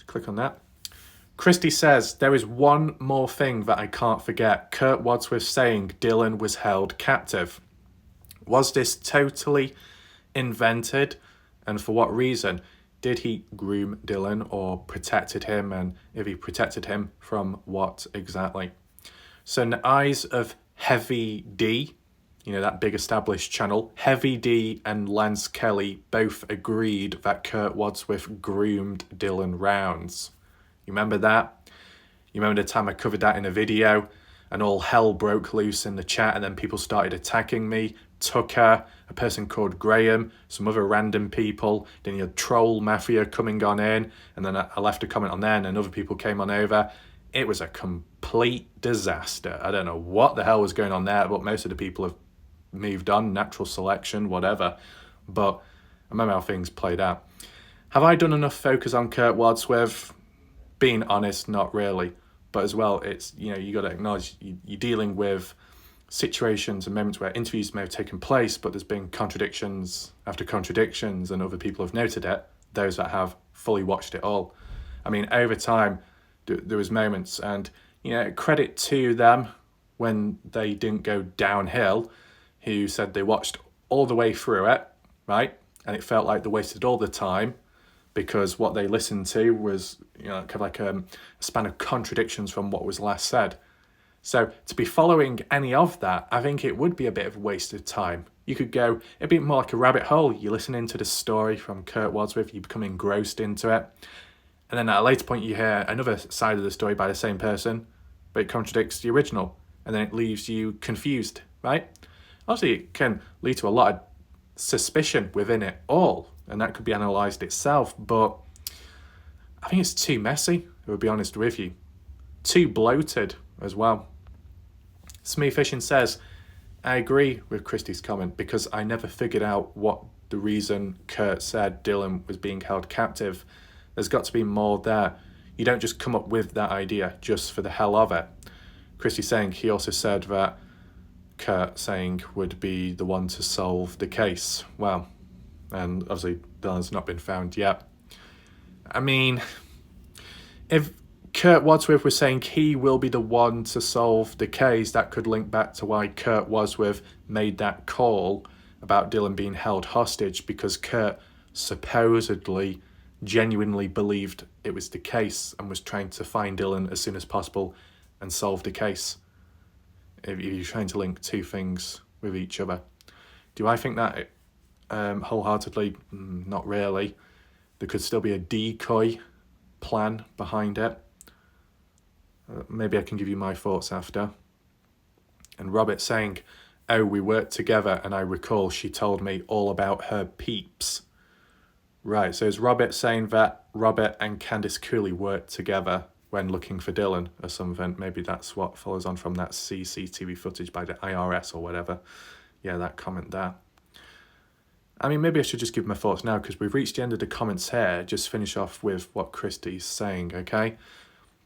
click on that. Christy says, there is one more thing that I can't forget. Kurt Wadsworth saying Dylan was held captive. Was this totally invented? And for what reason? Did he groom Dylan or protected him? And if he protected him, from what exactly? So in the eyes of Heavy D, you know, that big established channel, Heavy D and Lance Kelly both agreed that Kurt Wadsworth groomed Dylan Rounds. You remember that? You remember the time I covered that in a video and all hell broke loose in the chat and then people started attacking me? Tucker, a person called Graham, some other random people. Then you had Troll Mafia coming on in, and then I left a comment on there and other people came on over. It was a complete disaster. I don't know what the hell was going on there, but most of the people have moved on, natural selection, whatever. But I remember how things played out. Have I done enough focus on Kurt Wadsworth? Being honest, not really. But as well, it's, you know, you got to acknowledge you're dealing with situations and moments where interviews may have taken place, but there's been contradictions after contradictions, and other people have noted it, those that have fully watched it all. I mean, over time, there was moments, and, credit to them when they didn't go downhill, who said they watched all the way through it, right? And it felt like they wasted all the time because what they listened to was, kind of like a span of contradictions from what was last said. So to be following any of that, I think it would be a bit of a waste of time. You could go, it'd be more like a rabbit hole. You're listening to the story from Kurt Wadsworth, you become engrossed into it. And then at a later point, you hear another side of the story by the same person, but it contradicts the original. And then it leaves you confused, right? Obviously, it can lead to a lot of suspicion within it all, and that could be analysed itself, but I think it's too messy, to be honest with you. Too bloated as well. Smooth Fishing says, I agree with Christie's comment because I never figured out what the reason Kurt said Dylan was being held captive. There's got to be more there. You don't just come up with that idea just for the hell of it. Christie's saying he also said that Kurt saying would be the one to solve the case. Well, and obviously Dylan's not been found yet. I mean, if Kurt Wadsworth was saying he will be the one to solve the case, that could link back to why Kurt Wadsworth made that call about Dylan being held hostage, because Kurt supposedly genuinely believed it was the case and was trying to find Dylan as soon as possible and solve the case. If you're trying to link two things with each other. Do I think that wholeheartedly? Not really. There could still be a decoy plan behind it. Maybe I can give you my thoughts after. And Robert saying, oh, we worked together and I recall she told me all about her peeps. Right, so is Robert saying that Robert and Candice Cooley worked together when looking for Dylan or something? Maybe that's what follows on from that CCTV footage by the IRS or whatever. Yeah, that comment there. I mean, maybe I should just give my thoughts now because we've reached the end of the comments here. Just finish off with what Christie's saying, okay?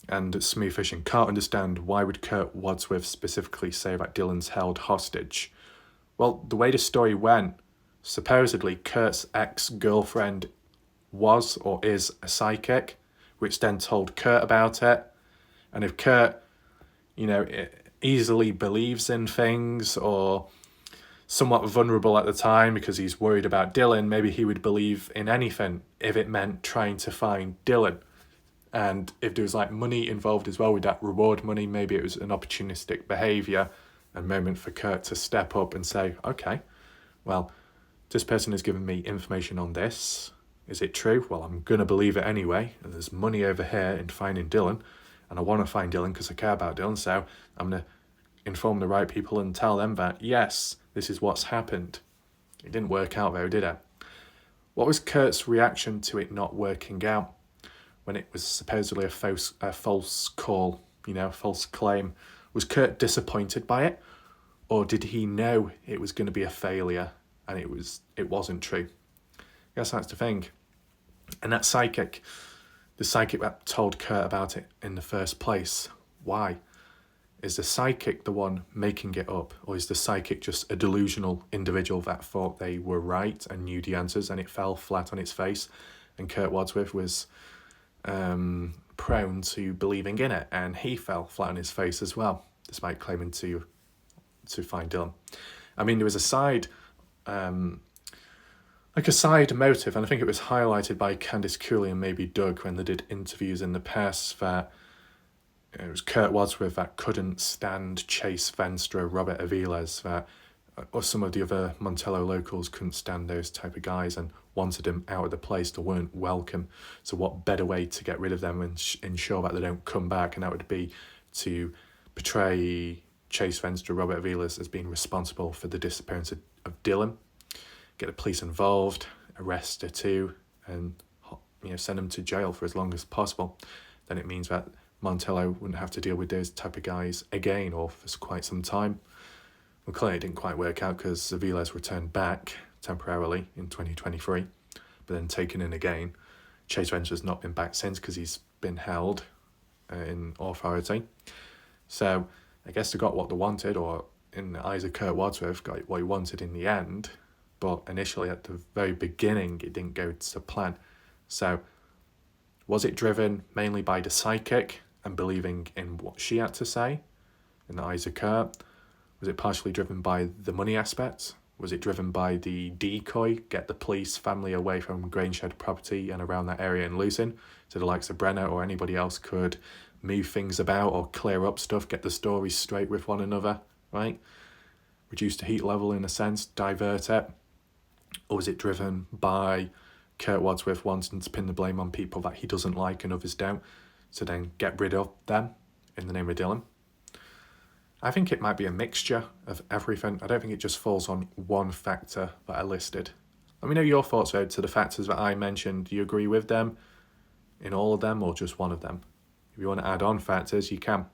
And Smooth Fishing can't understand why would Kurt Wadsworth specifically say that Dylan's held hostage. Well, the way the story went, supposedly Kurt's ex-girlfriend was or is a psychic, which then told Kurt about it. And if Kurt, easily believes in things or somewhat vulnerable at the time because he's worried about Dylan, maybe he would believe in anything if it meant trying to find Dylan. And if there was money involved as well with that reward money, maybe it was an opportunistic behaviour, a moment for Kurt to step up and say, okay, well, this person has given me information on this. Is it true? Well, I'm going to believe it anyway. And there's money over here in finding Dylan. And I want to find Dylan because I care about Dylan. So I'm going to inform the right people and tell them that, yes, this is what's happened. It didn't work out though, did it? What was Kurt's reaction to it not working out when it was supposedly a false call, false claim? Was Kurt disappointed by it? Or did he know it was going to be a failure and it wasn't true? I guess that's the thing. And that psychic, the psychic that told Kurt about it in the first place, why? Is the psychic the one making it up? Or is the psychic just a delusional individual that thought they were right and knew the answers and it fell flat on its face? And Kurt Wadsworth was prone to believing in it and he fell flat on his face as well, despite claiming to find Dylan. I mean, there was a side motive, and I think it was highlighted by Candice Cooley and maybe Doug when they did interviews in the past, that it was Kurt Wadsworth that couldn't stand Chase Venstra, Robert Aviles, that or some of the other Montello locals couldn't stand those type of guys and wanted them out of the place. They weren't welcome. So what better way to get rid of them and ensure that they don't come back? And that would be to portray Chase Venstra, Robert Aviles as being responsible for the disappearance of Dylan, get the police involved, arrest her too, and send them to jail for as long as possible. Then it means that Montello wouldn't have to deal with those type of guys again or for quite some time. Well, clearly it didn't quite work out because Aviles returned back temporarily in 2023, but then taken in again. Chase Venture's not been back since because he's been held in authority. So I guess they got what they wanted, or in the eyes of Kurt Wadsworth, got what he wanted in the end. But initially, at the very beginning, it didn't go to plan. So was it driven mainly by the psychic and believing in what she had to say in the eyes of Kurt? Was it partially driven by the money aspect? Was it driven by the decoy, get the police family away from Grangeshed property and around that area in Lucerne, so the likes of Brenner or anybody else could move things about or clear up stuff, get the stories straight with one another, right? Reduce the heat level in a sense, divert it? Or was it driven by Kurt Wadsworth wanting to pin the blame on people that he doesn't like and others don't, so then get rid of them in the name of Dylan? I think it might be a mixture of everything. I don't think it just falls on one factor that I listed. Let me know your thoughts though to the factors that I mentioned. Do you agree with them in all of them or just one of them? If you want to add on factors, you can.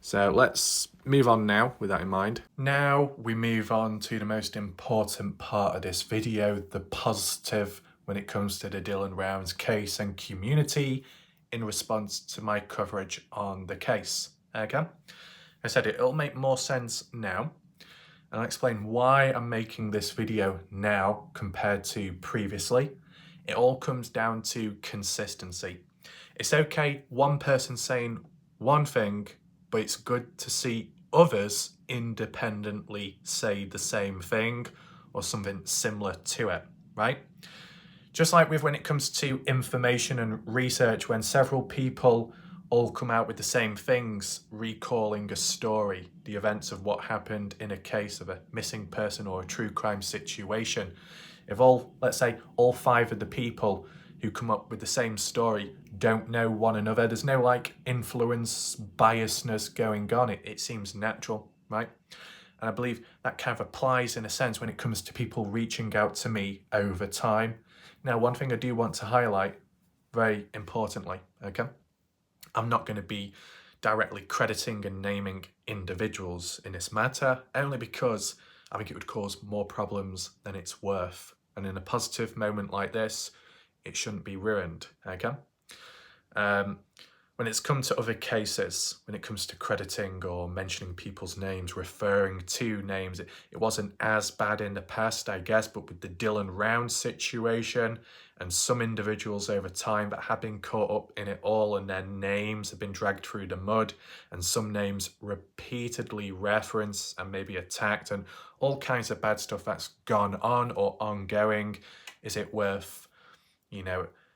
So let's move on now with that in mind. Now we move on to the most important part of this video, the positive when it comes to the Dylan Rounds case and community in response to my coverage on the case. Okay? I said it'll make more sense now, and I'll explain why I'm making this video now compared to previously. It all comes down to consistency. It's okay one person saying one thing, but it's good to see others independently say the same thing or something similar to it, right? Just like with when it comes to information and research, when several people all come out with the same things, recalling a story, the events of what happened in a case of a missing person or a true crime situation. If let's say all 5 of the people who come up with the same story don't know one another, there's no like influence, biasness going on. It seems natural, right? And I believe that kind of applies in a sense when it comes to people reaching out to me over time. Now, one thing I do want to highlight very importantly, okay? I'm not going to be directly crediting and naming individuals in this matter, only because I think it would cause more problems than it's worth. And in a positive moment like this, it shouldn't be ruined, okay? When it's come to other cases, when it comes to crediting or mentioning people's names, referring to names, it wasn't as bad in the past, I guess, but with the Dylan Rounds situation and some individuals over time that have been caught up in it all and their names have been dragged through the mud and some names repeatedly referenced and maybe attacked and all kinds of bad stuff that's gone on or ongoing, is it worth,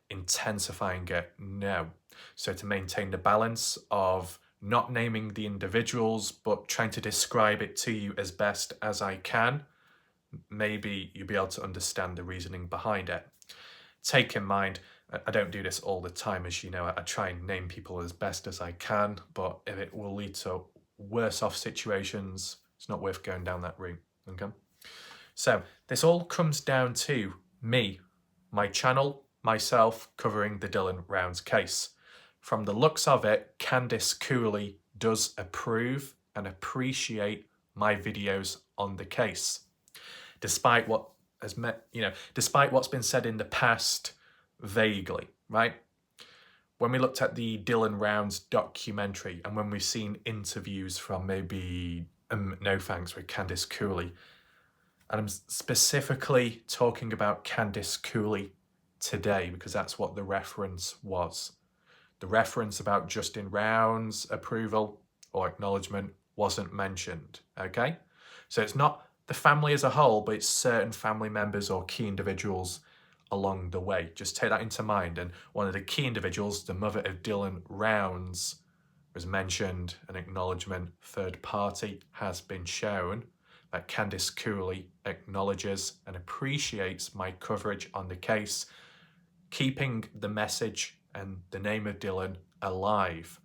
intensifying it? No. So to maintain the balance of not naming the individuals, but trying to describe it to you as best as I can, maybe you'll be able to understand the reasoning behind it. Take in mind, I don't do this all the time, as you know, I try and name people as best as I can, but if it will lead to worse off situations, it's not worth going down that route, okay? So this all comes down to me, my channel, myself covering the Dylan Rounds case. From the looks of it, Candice Cooley does approve and appreciate my videos on the case, despite what's been said in the past vaguely, right? When we looked at the Dylan Rounds documentary and when we've seen interviews from maybe No Thanks with Candice Cooley, and I'm specifically talking about Candice Cooley today because that's what the reference was. The reference about Justin Rounds' approval or acknowledgement wasn't mentioned, okay? So it's not the family as a whole, but it's certain family members or key individuals along the way. Just take that into mind. And one of the key individuals, the mother of Dylan Rounds, was mentioned. An acknowledgement, third party, has been shown that Candice Cooley acknowledges and appreciates my coverage on the case, keeping the message and the name of Dylan alive.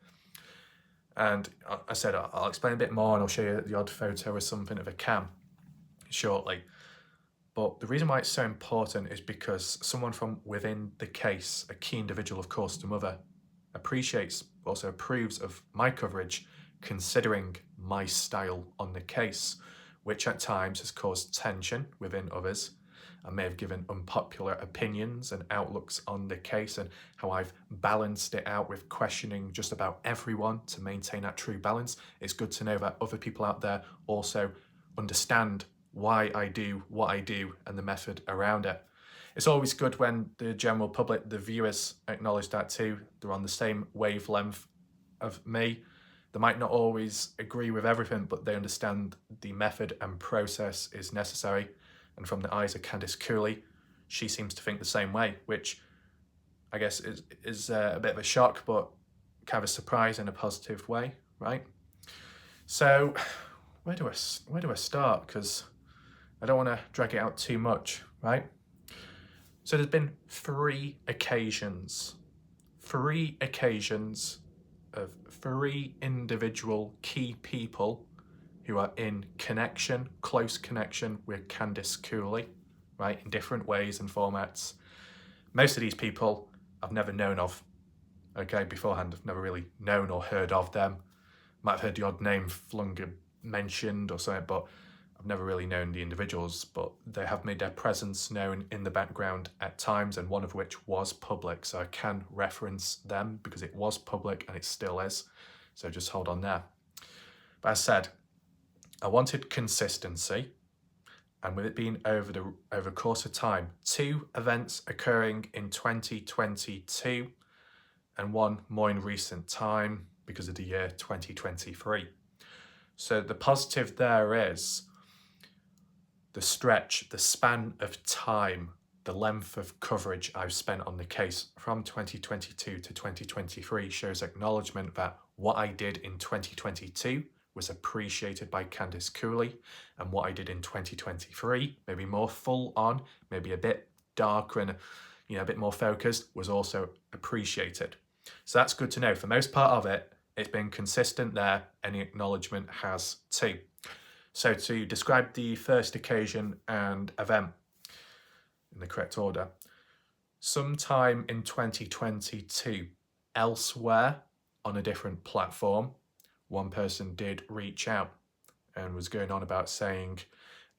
And I said I'll explain a bit more and I'll show you the odd photo or something if I can shortly. But the reason why it's so important is because someone from within the case, a key individual, of course, the mother, appreciates, also approves of my coverage, considering my style on the case, which at times has caused tension within others. I may have given unpopular opinions and outlooks on the case and how I've balanced it out with questioning just about everyone to maintain that true balance. It's good to know that other people out there also understand why I do what I do and the method around it. It's always good when the general public, the viewers, acknowledge that too. They're on the same wavelength of me. They might not always agree with everything, but they understand the method and process is necessary. And from the eyes of Candice Cooley, she seems to think the same way, which I guess is a bit of a shock, but kind of a surprise in a positive way, right? So where do I start? Because I don't want to drag it out too much, right? So there's been three occasions of three individual key people who are in connection, close connection with Candice Cooley, right, in different ways and formats. Most of these people I've never known of, okay, beforehand. I've never really known or heard of them. Might have heard the odd name flung mentioned or something, but I've never really known the individuals, but they have made their presence known in the background at times, and one of which was public, so I can reference them because it was public and it still is, so just hold on there. But as I said, I wanted consistency, and with it being over the course of time, two events occurring in 2022 and one more in recent time because of the year 2023. So the positive there is the stretch, the span of time, the length of coverage I've spent on the case from 2022 to 2023 shows acknowledgement that what I did in 2022 was appreciated by Candice Cooley, and what I did in 2023, maybe more full on, maybe a bit darker and a bit more focused, was also appreciated. So that's good to know. For most part of it, it's been consistent there, and the acknowledgement has too. So to describe the first occasion and event in the correct order, sometime in 2022, elsewhere on a different platform, one person did reach out and was going on about saying,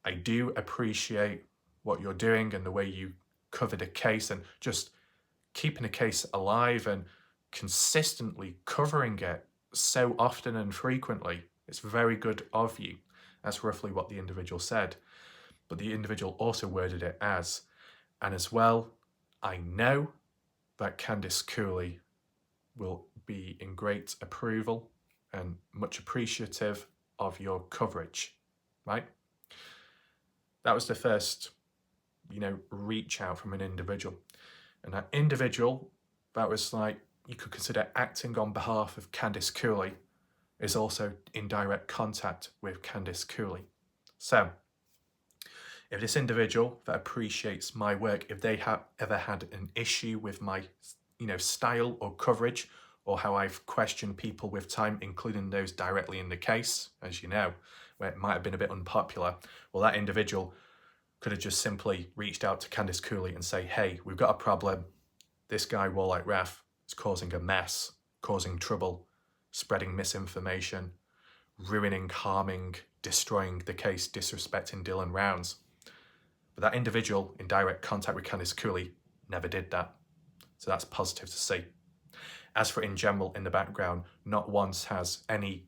I do appreciate what you're doing and the way you covered a case and just keeping a case alive and consistently covering it so often and frequently. It's very good of you. That's roughly what the individual said. But the individual also worded it as, and as well, I know that Candice Cooley will be in great approval and much appreciative of your coverage, right? That was the first, reach out from an individual. And that individual, that was like, you could consider acting on behalf of Candice Cooley, is also in direct contact with Candice Cooley. So, if this individual that appreciates my work, if they have ever had an issue with my, style or coverage, or how I've questioned people with time, including those directly in the case, as you know, where it might have been a bit unpopular, well, that individual could have just simply reached out to Candice Cooley and say, hey, we've got a problem. This guy, Warlike Raf, is causing a mess, causing trouble, spreading misinformation, ruining, harming, destroying the case, disrespecting Dylan Rounds. But that individual in direct contact with Candice Cooley never did that. So that's positive to see. As for in general, in the background, not once has any,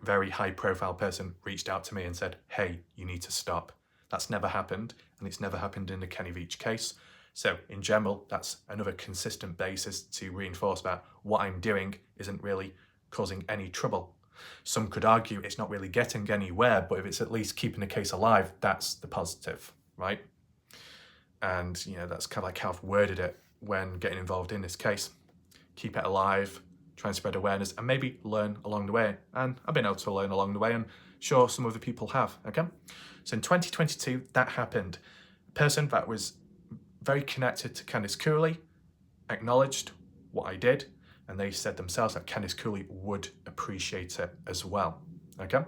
very high profile person reached out to me and said, hey, you need to stop. That's never happened, and it's never happened in the Kenny Veach case. So in general, that's another consistent basis to reinforce that what I'm doing isn't really causing any trouble. Some could argue it's not really getting anywhere, but if it's at least keeping the case alive, that's the positive, right? And, that's kind of like how I've worded it when getting involved in this case. Keep it alive, try and spread awareness, and maybe learn along the way. And I've been able to learn along the way, and sure, some other people have, okay? So in 2022, that happened. A person that was very connected to Candice Cooley acknowledged what I did, and they said themselves that Candice Cooley would appreciate it as well, okay?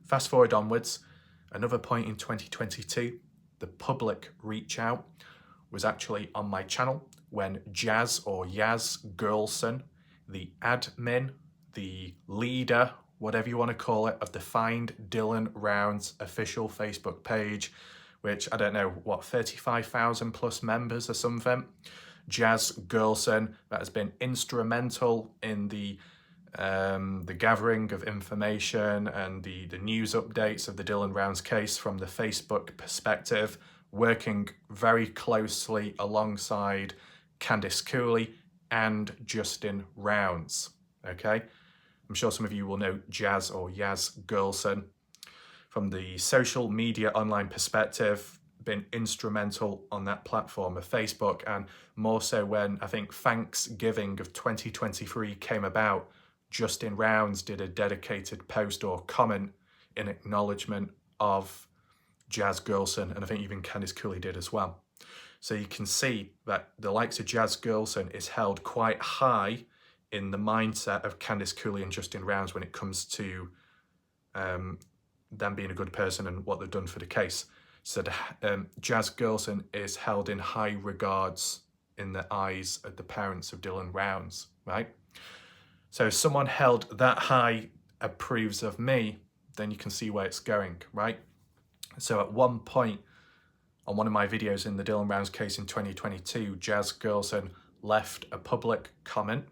Fast forward onwards, another point in 2022, the public reach out was actually on my channel when Jazz or Yaz Girlson, the admin, the leader, whatever you want to call it, of the Find Dylan Rounds official Facebook page, which I don't know, 35,000 plus members or something. Jazz Girlson, that has been instrumental in the gathering of information and the news updates of the Dylan Rounds case from the Facebook perspective, working very closely alongside Candice Cooley and Justin Rounds. okay? I'm sure some of you will know Jazz or Yaz Girlson. From the social media online perspective, been instrumental on that platform of Facebook, and more so when I think Thanksgiving of 2023 came about, Justin Rounds did a dedicated post or comment in acknowledgement of Jazz Girlson, and I think even Candice Cooley did as well. So you can see that the likes of Jazz Girlson is held quite high in the mindset of Candice Cooley and Justin Rounds when it comes to them being a good person and what they've done for the case. So Jazz Girlson is held in high regards in the eyes of the parents of Dylan Rounds, right? So if someone held that high approves of me, then you can see where it's going, right? So at one point on one of my videos in the Dylan Rounds case in 2022, Jazz Girlson left a public comment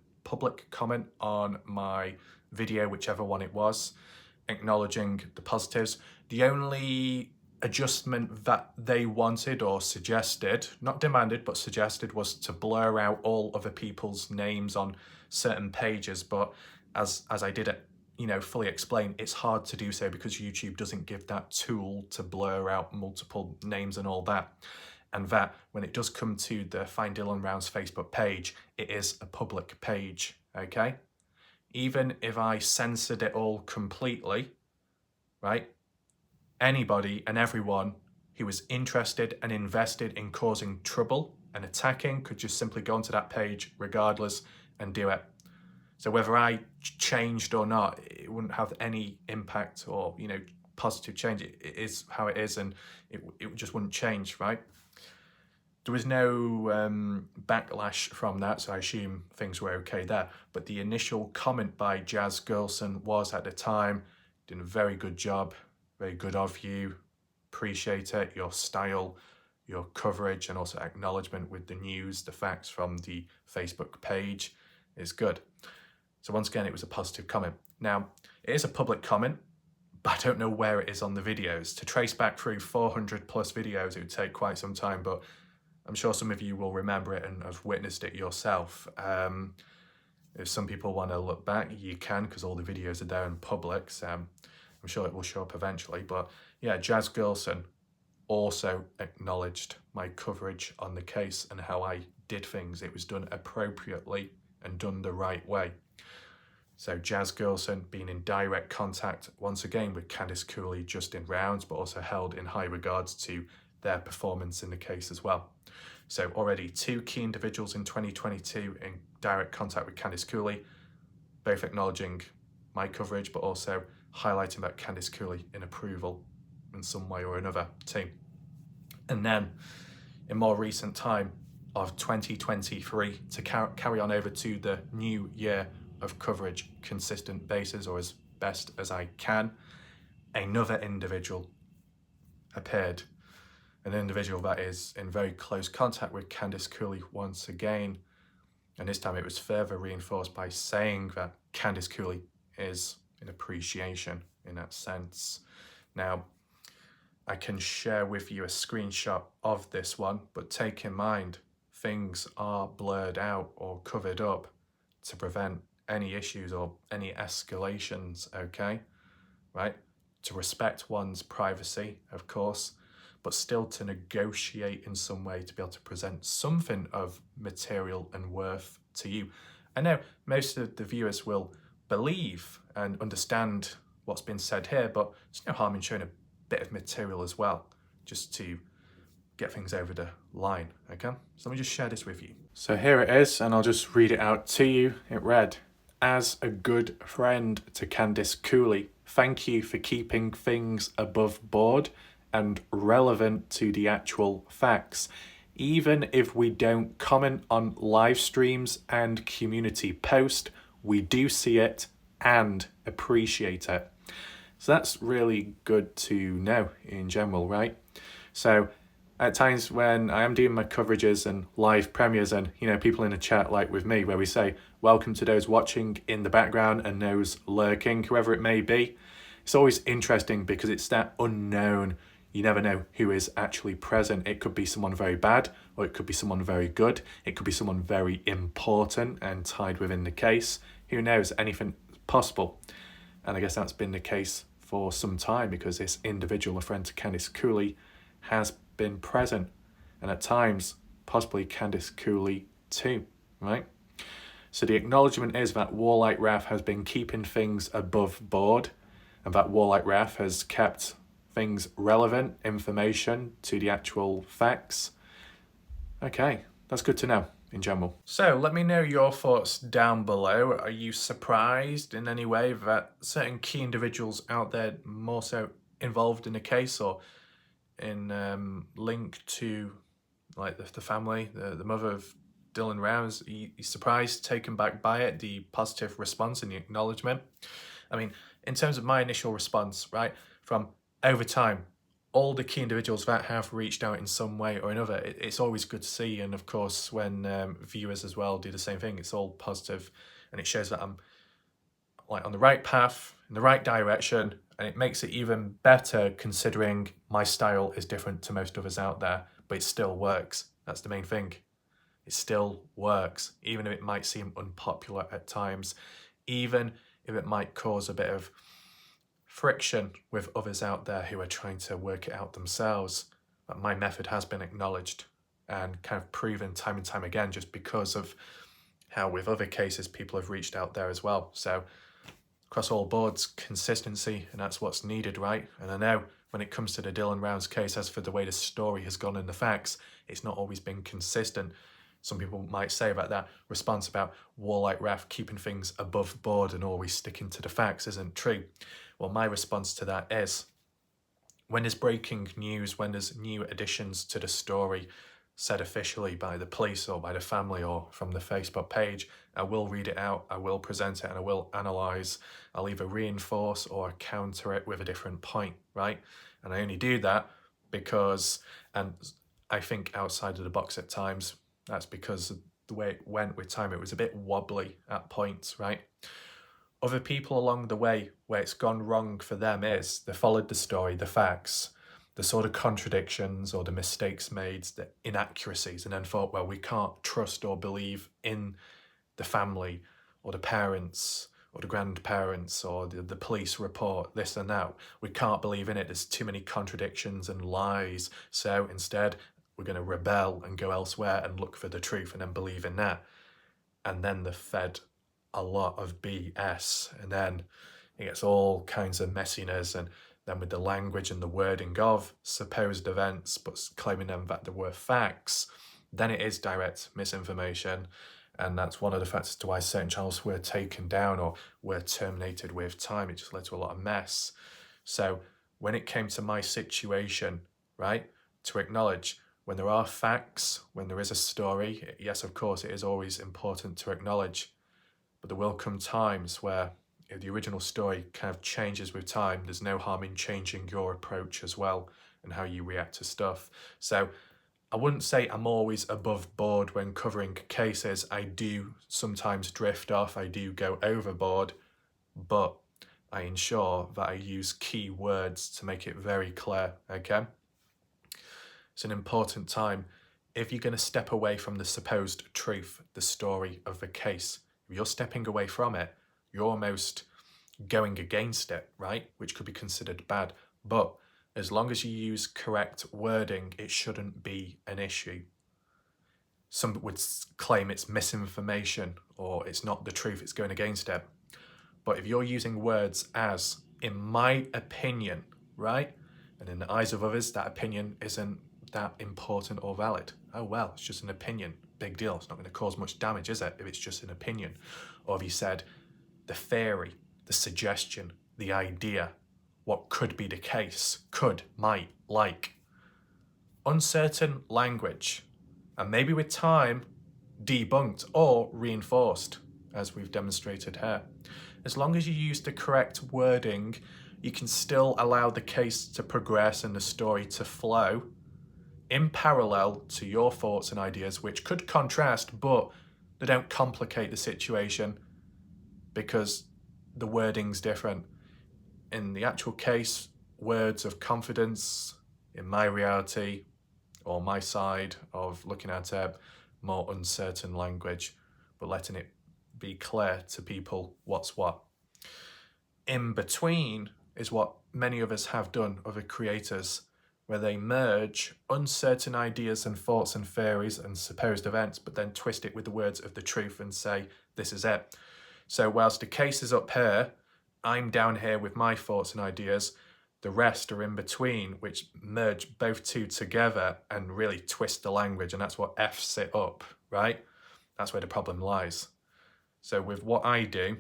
on my video, whichever one it was, acknowledging the positives. The only adjustment that they wanted or suggested, not demanded, but suggested, was to blur out all other people's names on certain pages. But as I did it, fully explain, it's hard to do so because YouTube doesn't give that tool to blur out multiple names and all that. And that when it does come to the Find Dylan Rounds Facebook page, it is a public page, okay? Even if I censored it all completely, right? Anybody and everyone who was interested and invested in causing trouble and attacking could just simply go onto that page regardless and do it. So whether I changed or not, it wouldn't have any impact or, positive change. It is how it is, and it just wouldn't change, right? There was no backlash from that, so I assume things were okay there. But the initial comment by Jazz Girlson was, at the time, doing a very good job, very good of you, appreciate it, your style, your coverage, and also acknowledgement with the news, the facts from the Facebook page is good. So once again, it was a positive comment. Now, it is a public comment, but I don't know where it is on the videos. To trace back through 400 plus videos, it would take quite some time, but I'm sure some of you will remember it and have witnessed it yourself. If some people want to look back, you can, because all the videos are there in public, so I'm sure it will show up eventually. But yeah, Jazz Girlson also acknowledged my coverage on the case and how I did things. It was done appropriately and done the right way. So Jazz Girlson being in direct contact, once again, with Candice Cooley, Justin Rounds, but also held in high regards to their performance in the case as well. So already 2 key individuals in 2022 in direct contact with Candice Cooley, both acknowledging my coverage, but also highlighting that Candice Cooley in approval in some way or another too. And then in more recent time of 2023, to carry on over to the new year of coverage, consistent basis, or as best as I can, another individual appeared. An individual that is in very close contact with Candice Cooley once again. And this time it was further reinforced by saying that Candice Cooley is in appreciation in that sense. Now, I can share with you a screenshot of this one, but take in mind, things are blurred out or covered up to prevent any issues or any escalations, okay? Right? To respect one's privacy, of course, but still to negotiate in some way to be able to present something of material and worth to you. I know most of the viewers will believe and understand what's been said here, but there's no harm in showing a bit of material as well, just to get things over the line, okay? So let me just share this with you. So here it is, and I'll just read it out to you. It read, "As a good friend to Candice Cooley, thank you for keeping things above board and relevant to the actual facts. Even if we don't comment on live streams and community post, we do see it and appreciate it." So that's really good to know in general, right? So at times when I am doing my coverages and live premieres and, people in the chat like with me, where we say, welcome to those watching in the background and those lurking, whoever it may be, it's always interesting because it's that unknown. You never know who is actually present. It could be someone very bad, or it could be someone very good. It could be someone very important and tied within the case. who knows, anything possible. And I guess that's been the case for some time because this individual, a friend to Candice Cooley, has been present. And at times, possibly Candice Cooley too, right? So the acknowledgement is that Warlight Raf has been keeping things above board, and that Warlight Raf has kept things relevant information to the actual facts. Okay, that's good to know in general. So let me know your thoughts down below. Are you surprised in any way that certain key individuals out there more so involved in the case or in link to like the family, the mother of Dylan Rounds? Are you surprised, taken back by it, the positive response and the acknowledgement? I mean, in terms of my initial response, right, from over time, all the key individuals that have reached out in some way or another, it's always good to see. And of course, when viewers as well do the same thing, it's all positive, and it shows that I'm like on the right path, in the right direction, and it makes it even better considering my style is different to most others out there, but it still works. That's the main thing. It still works, even if it might seem unpopular at times, even if it might cause a bit of friction with others out there who are trying to work it out themselves. But my method has been acknowledged and kind of proven time and time again, just because of how with other cases people have reached out there as well. So across all boards, consistency, and that's what's needed, right? And I know when it comes to the Dylan Rounds case, as for the way the story has gone and the facts, it's not always been consistent. Some people might say about that response about Warlight Raf keeping things above board and always sticking to the facts isn't true. Well, my response to that is, when there's breaking news, when there's new additions to the story said officially by the police or by the family or from the Facebook page, I will read it out, I will present it, and I will analyse. I'll either reinforce or counter it with a different point, right? And I only do that because, and I think outside of the box at times, that's because of the way it went with time. It was a bit wobbly at points, right? Other people along the way where it's gone wrong for them is they followed the story, the facts, the sort of contradictions or the mistakes made, the inaccuracies, and then thought, well, we can't trust or believe in the family or the parents or the grandparents or the police report, this and that. We can't believe in it. There's too many contradictions and lies. So instead, we're going to rebel and go elsewhere and look for the truth and then believe in that. And then they're fed a lot of BS, and then it gets all kinds of messiness, and then with the language and the wording of supposed events but claiming them that they were facts, then it is direct misinformation. And that's one of the factors to why certain channels were taken down or were terminated with time. It just led to a lot of mess. So when it came to my situation, right, to acknowledge when there are facts, when there is a story, yes, of course, it is always important to acknowledge. But there will come times where if the original story kind of changes with time, there's no harm in changing your approach as well and how you react to stuff. So I wouldn't say I'm always above board when covering cases. I do sometimes drift off, I do go overboard, but I ensure that I use key words to make it very clear, okay? It's an important time. If you're going to step away from the supposed truth, the story of the case, if you're stepping away from it, you're almost going against it, right? Which could be considered bad. But as long as you use correct wording, it shouldn't be an issue. Some would claim it's misinformation or it's not the truth, it's going against it. But if you're using words as, in my opinion, right? And in the eyes of others, that opinion isn't that important or valid. Oh, well, it's just an opinion. Big deal. It's not going to cause much damage, is it, if it's just an opinion? Or have you said the theory, the suggestion, the idea, what could be the case, could, might, like. Uncertain language, and maybe with time, debunked or reinforced, as we've demonstrated here. As long as you use the correct wording, you can still allow the case to progress and the story to flow in parallel to your thoughts and ideas, which could contrast, but they don't complicate the situation because the wording's different. In the actual case, words of confidence, in my reality, or my side of looking at it, more uncertain language, but letting it be clear to people what's what. In between is what many of us have done, other creators, where they merge uncertain ideas and thoughts and theories and supposed events, but then twist it with the words of the truth and say, this is it. So whilst the case is up here, I'm down here with my thoughts and ideas, the rest are in between, which merge both two together and really twist the language, and that's what F's it up, right? That's where the problem lies. So with what I do,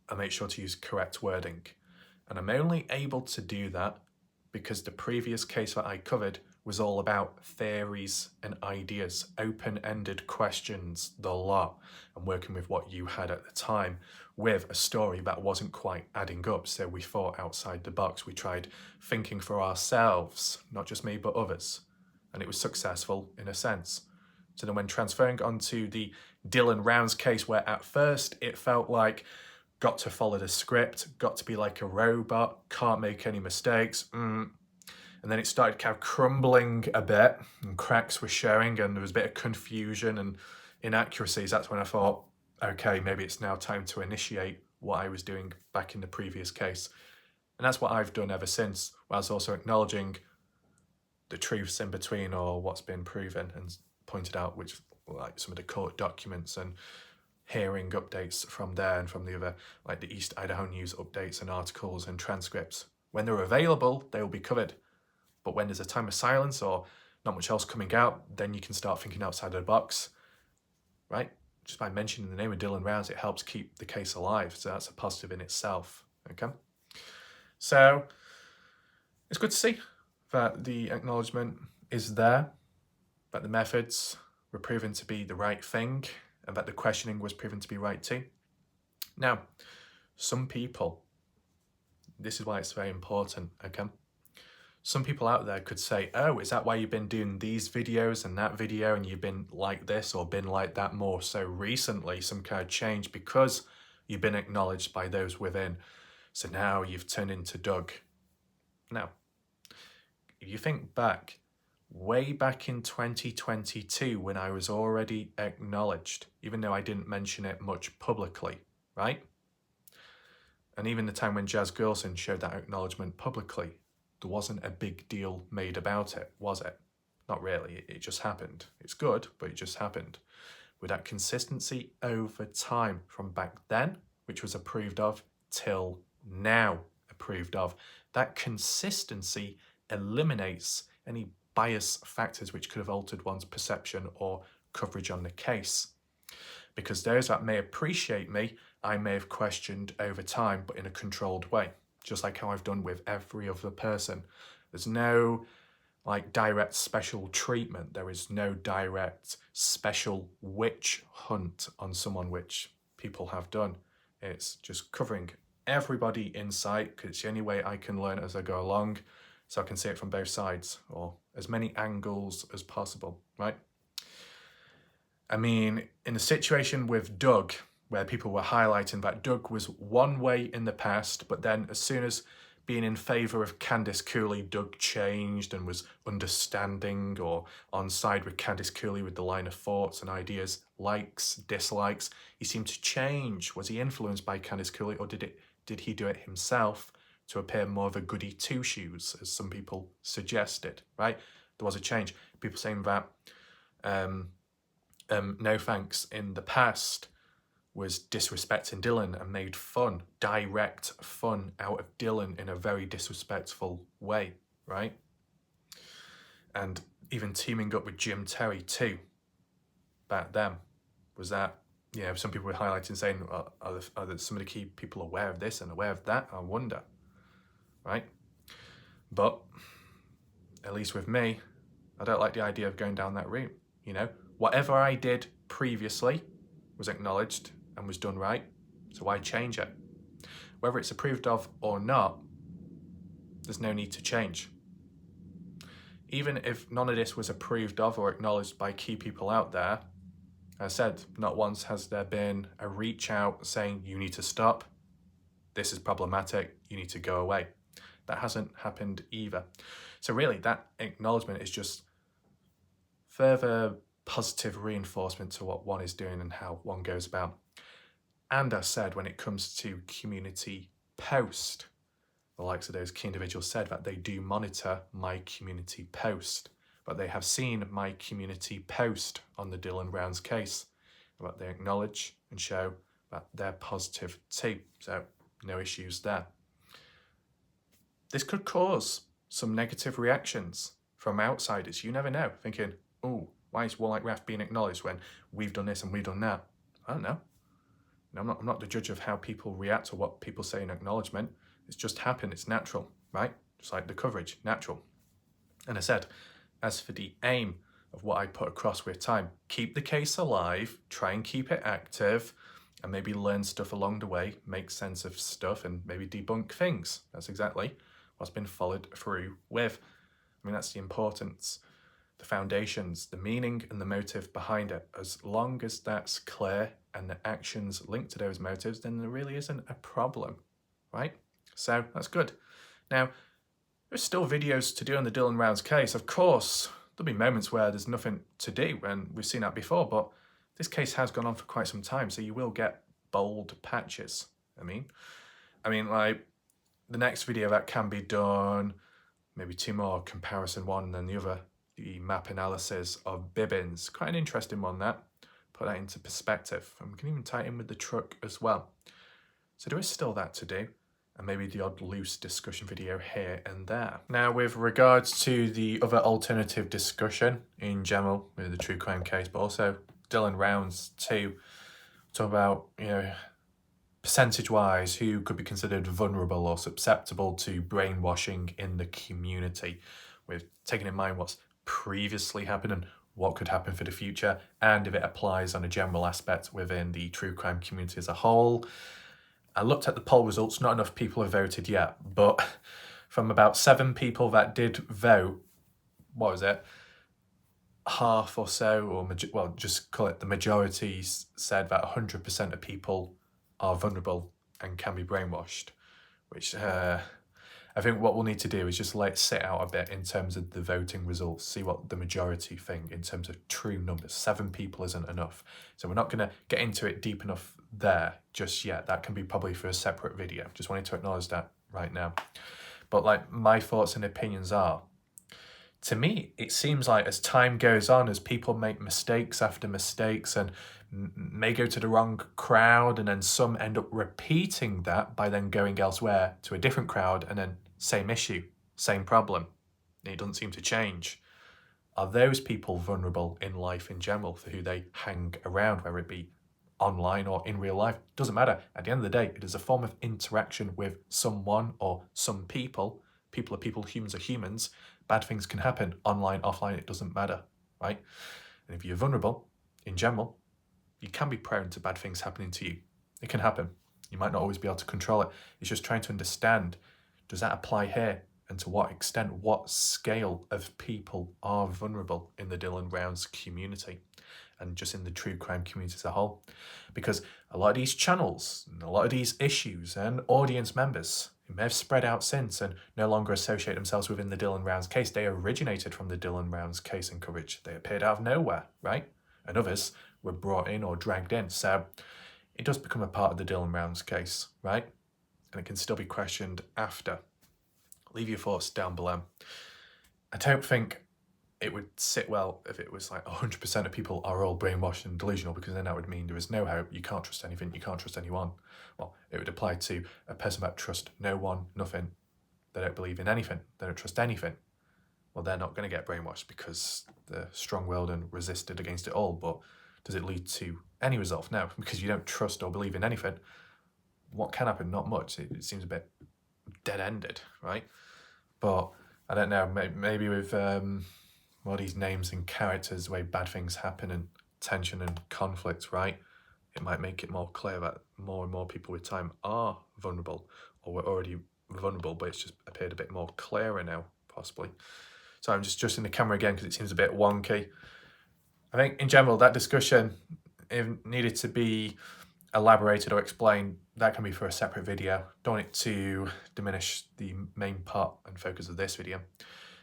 I make sure to use correct wording. And I'm only able to do that because the previous case that I covered was all about theories and ideas, open-ended questions, the lot, and working with what you had at the time with a story that wasn't quite adding up. So we thought outside the box. We tried thinking for ourselves, not just me, but others. And it was successful in a sense. So then when transferring onto the Dylan Rounds case, where at first it felt like got to follow the script, got to be like a robot, can't make any mistakes. And then it started kind of crumbling a bit and cracks were showing and there was a bit of confusion and inaccuracies. That's when I thought, okay, maybe it's now time to initiate what I was doing back in the previous case. And that's what I've done ever since, whilst also acknowledging the truths in between or what's been proven and pointed out, which like some of the court documents and hearing updates from there and from the other, like the East Idaho News updates and articles and transcripts. When they're available, they will be covered. But when there's a time of silence or not much else coming out, then you can start thinking outside of the box, right? Just by mentioning the name of Dylan Rounds, it helps keep the case alive. So that's a positive in itself, okay? So it's good to see that the acknowledgement is there, that the methods were proven to be the right thing, and that the questioning was proven to be right too. Now, some people, this is why it's very important, okay? Some people out there could say, oh, is that why you've been doing these videos and that video and you've been like this or been like that more so recently, some kind of change because you've been acknowledged by those within. So now you've turned into Doug. Now, if you think back, way back in 2022 when I was already acknowledged, even though I didn't mention it much publicly, right? And even the time when Jazz Gerlson showed that acknowledgement publicly, there wasn't a big deal made about it, was it? Not really, it just happened. It's good, but it just happened. With that consistency over time from back then, which was approved of, till now approved of, that consistency eliminates any bias factors which could have altered one's perception or coverage on the case. Because those that may appreciate me, I may have questioned over time, but in a controlled way, just like how I've done with every other person. There's no like direct special treatment. There is no direct special witch hunt on someone, which people have done. It's just covering everybody in sight, because it's the only way I can learn as I go along, so I can see it from both sides, or as many angles as possible, right? I mean, in the situation with Doug, where people were highlighting that Doug was one way in the past, but then as soon as being in favour of Candice Cooley, Doug changed and was understanding or on side with Candice Cooley with the line of thoughts and ideas, likes, dislikes. He seemed to change. Was he influenced by Candice Cooley, or did he do it himself to appear more of a goody two-shoes, as some people suggested, right? There was a change. People saying that No Thanks in the past was disrespecting Dylan and made fun, direct fun out of Dylan in a very disrespectful way, right? And even teaming up with Jim Terry too, back then, was that, you know, some people were highlighting saying, are some of the key people aware of this and aware of that? I wonder, right? But at least with me, I don't like the idea of going down that route, you know? Whatever I did previously was acknowledged and was done right, so why change it? Whether it's approved of or not, there's no need to change. Even if none of this was approved of or acknowledged by key people out there, as I said, not once has there been a reach out saying, you need to stop, this is problematic, you need to go away. That hasn't happened either. So really, that acknowledgement is just further positive reinforcement to what one is doing and how one goes about. And I said, when it comes to community post, the likes of those key individuals said that they do monitor my community post, but they have seen my community post on the Dylan Rounds case, but they acknowledge and show that they're positive too, so no issues there. This could cause some negative reactions from outsiders. You never know, thinking, oh, why is Warlike Raf being acknowledged when we've done this and we've done that? I don't know. I'm not the judge of how people react or what people say in acknowledgement. It's just happened, it's natural, right? Just like the coverage, natural. And I said, as for the aim of what I put across with time, keep the case alive, try and keep it active, and maybe learn stuff along the way, make sense of stuff, and maybe debunk things. That's exactly what's been followed through with. I mean, that's the importance, the foundations, the meaning and the motive behind it. As long as that's clear and the actions linked to those motives, then there really isn't a problem, right? So that's good. Now, there's still videos to do on the Dylan Rounds case. Of course, there'll be moments where there's nothing to do, and we've seen that before, but this case has gone on for quite some time, so you will get bold patches. I mean, like, the next video that can be done, maybe two more, comparison one and then the other, the map analysis of Bibbins. Quite an interesting one, that. Put that into perspective. And we can even tie it in with the truck as well. So there is still that to do, and maybe the odd loose discussion video here and there. Now, with regards to the other alternative discussion in general with the true crime case, but also Dylan Rounds too, talk about, you know, percentage-wise, who could be considered vulnerable or susceptible to brainwashing in the community, with taking in mind what's previously happened and what could happen for the future, and if it applies on a general aspect within the true crime community as a whole. I looked at the poll results, not enough people have voted yet, but from about 7 people that did vote, what was it? Half or so, or well, just call it the majority, said that 100% of people are vulnerable and can be brainwashed, which I think what we'll need to do is just let it sit out a bit in terms of the voting results, see what the majority think in terms of true numbers. 7 people isn't enough. So we're not going to get into it deep enough there just yet. That can be probably for a separate video. Just wanted to acknowledge that right now. But like, my thoughts and opinions are, to me, it seems like as time goes on, as people make mistakes after mistakes and may go to the wrong crowd, and then some end up repeating that by then going elsewhere to a different crowd, and then same issue, same problem. It doesn't seem to change. Are those people vulnerable in life in general for who they hang around, whether it be online or in real life? Doesn't matter. At the end of the day, it is a form of interaction with someone or some people. People are people, humans are humans. Bad things can happen online, offline, it doesn't matter, right? And if you're vulnerable in general, you can be prone to bad things happening to you. It can happen. You might not always be able to control it. It's just trying to understand, does that apply here? And to what extent, what scale of people are vulnerable in the Dylan Rounds community and just in the true crime community as a whole? Because a lot of these channels, and a lot of these issues and audience members who may have spread out since and no longer associate themselves within the Dylan Rounds case, they originated from the Dylan Rounds case and coverage. They appeared out of nowhere, right? And others were brought in or dragged in. So it does become a part of the Dylan Rounds case, right? And it can still be questioned after. Leave your thoughts down below. I don't think it would sit well if it was like 100% of people are all brainwashed and delusional, because then that would mean there is no hope, you can't trust anything, you can't trust anyone. Well, it would apply to a person that trusts no one, nothing. They don't believe in anything, they don't trust anything. Well, they're not going to get brainwashed because they're strong-willed and resisted against it all. But does it lead to any result? No, because you don't trust or believe in anything. What can happen? Not much. It seems a bit dead-ended, right? But I don't know, maybe with all these names and characters, the way bad things happen and tension and conflict, right? It might make it more clear that more and more people with time are vulnerable, or were already vulnerable, but it's just appeared a bit more clearer now, possibly. So I'm just adjusting the camera again because it seems a bit wonky. I think in general, that discussion, if needed to be elaborated or explained, that can be for a separate video. Don't want it to diminish the main part and focus of this video.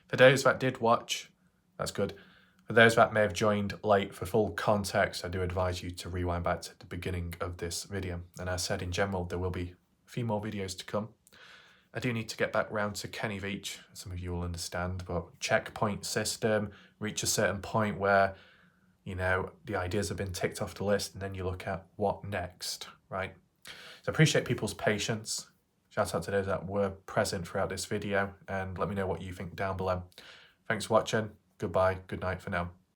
For those that did watch, that's good. For those that may have joined late, for full context, I do advise you to rewind back to the beginning of this video. And as I said, in general, there will be a few more videos to come. I do need to get back round to Kenny Veach, some of you will understand, but checkpoint system, reach a certain point where, you know, the ideas have been ticked off the list, and then you look at what next, right? So I appreciate people's patience. Shout out to those that were present throughout this video, and let me know what you think down below. Thanks for watching. Goodbye. Good night for now.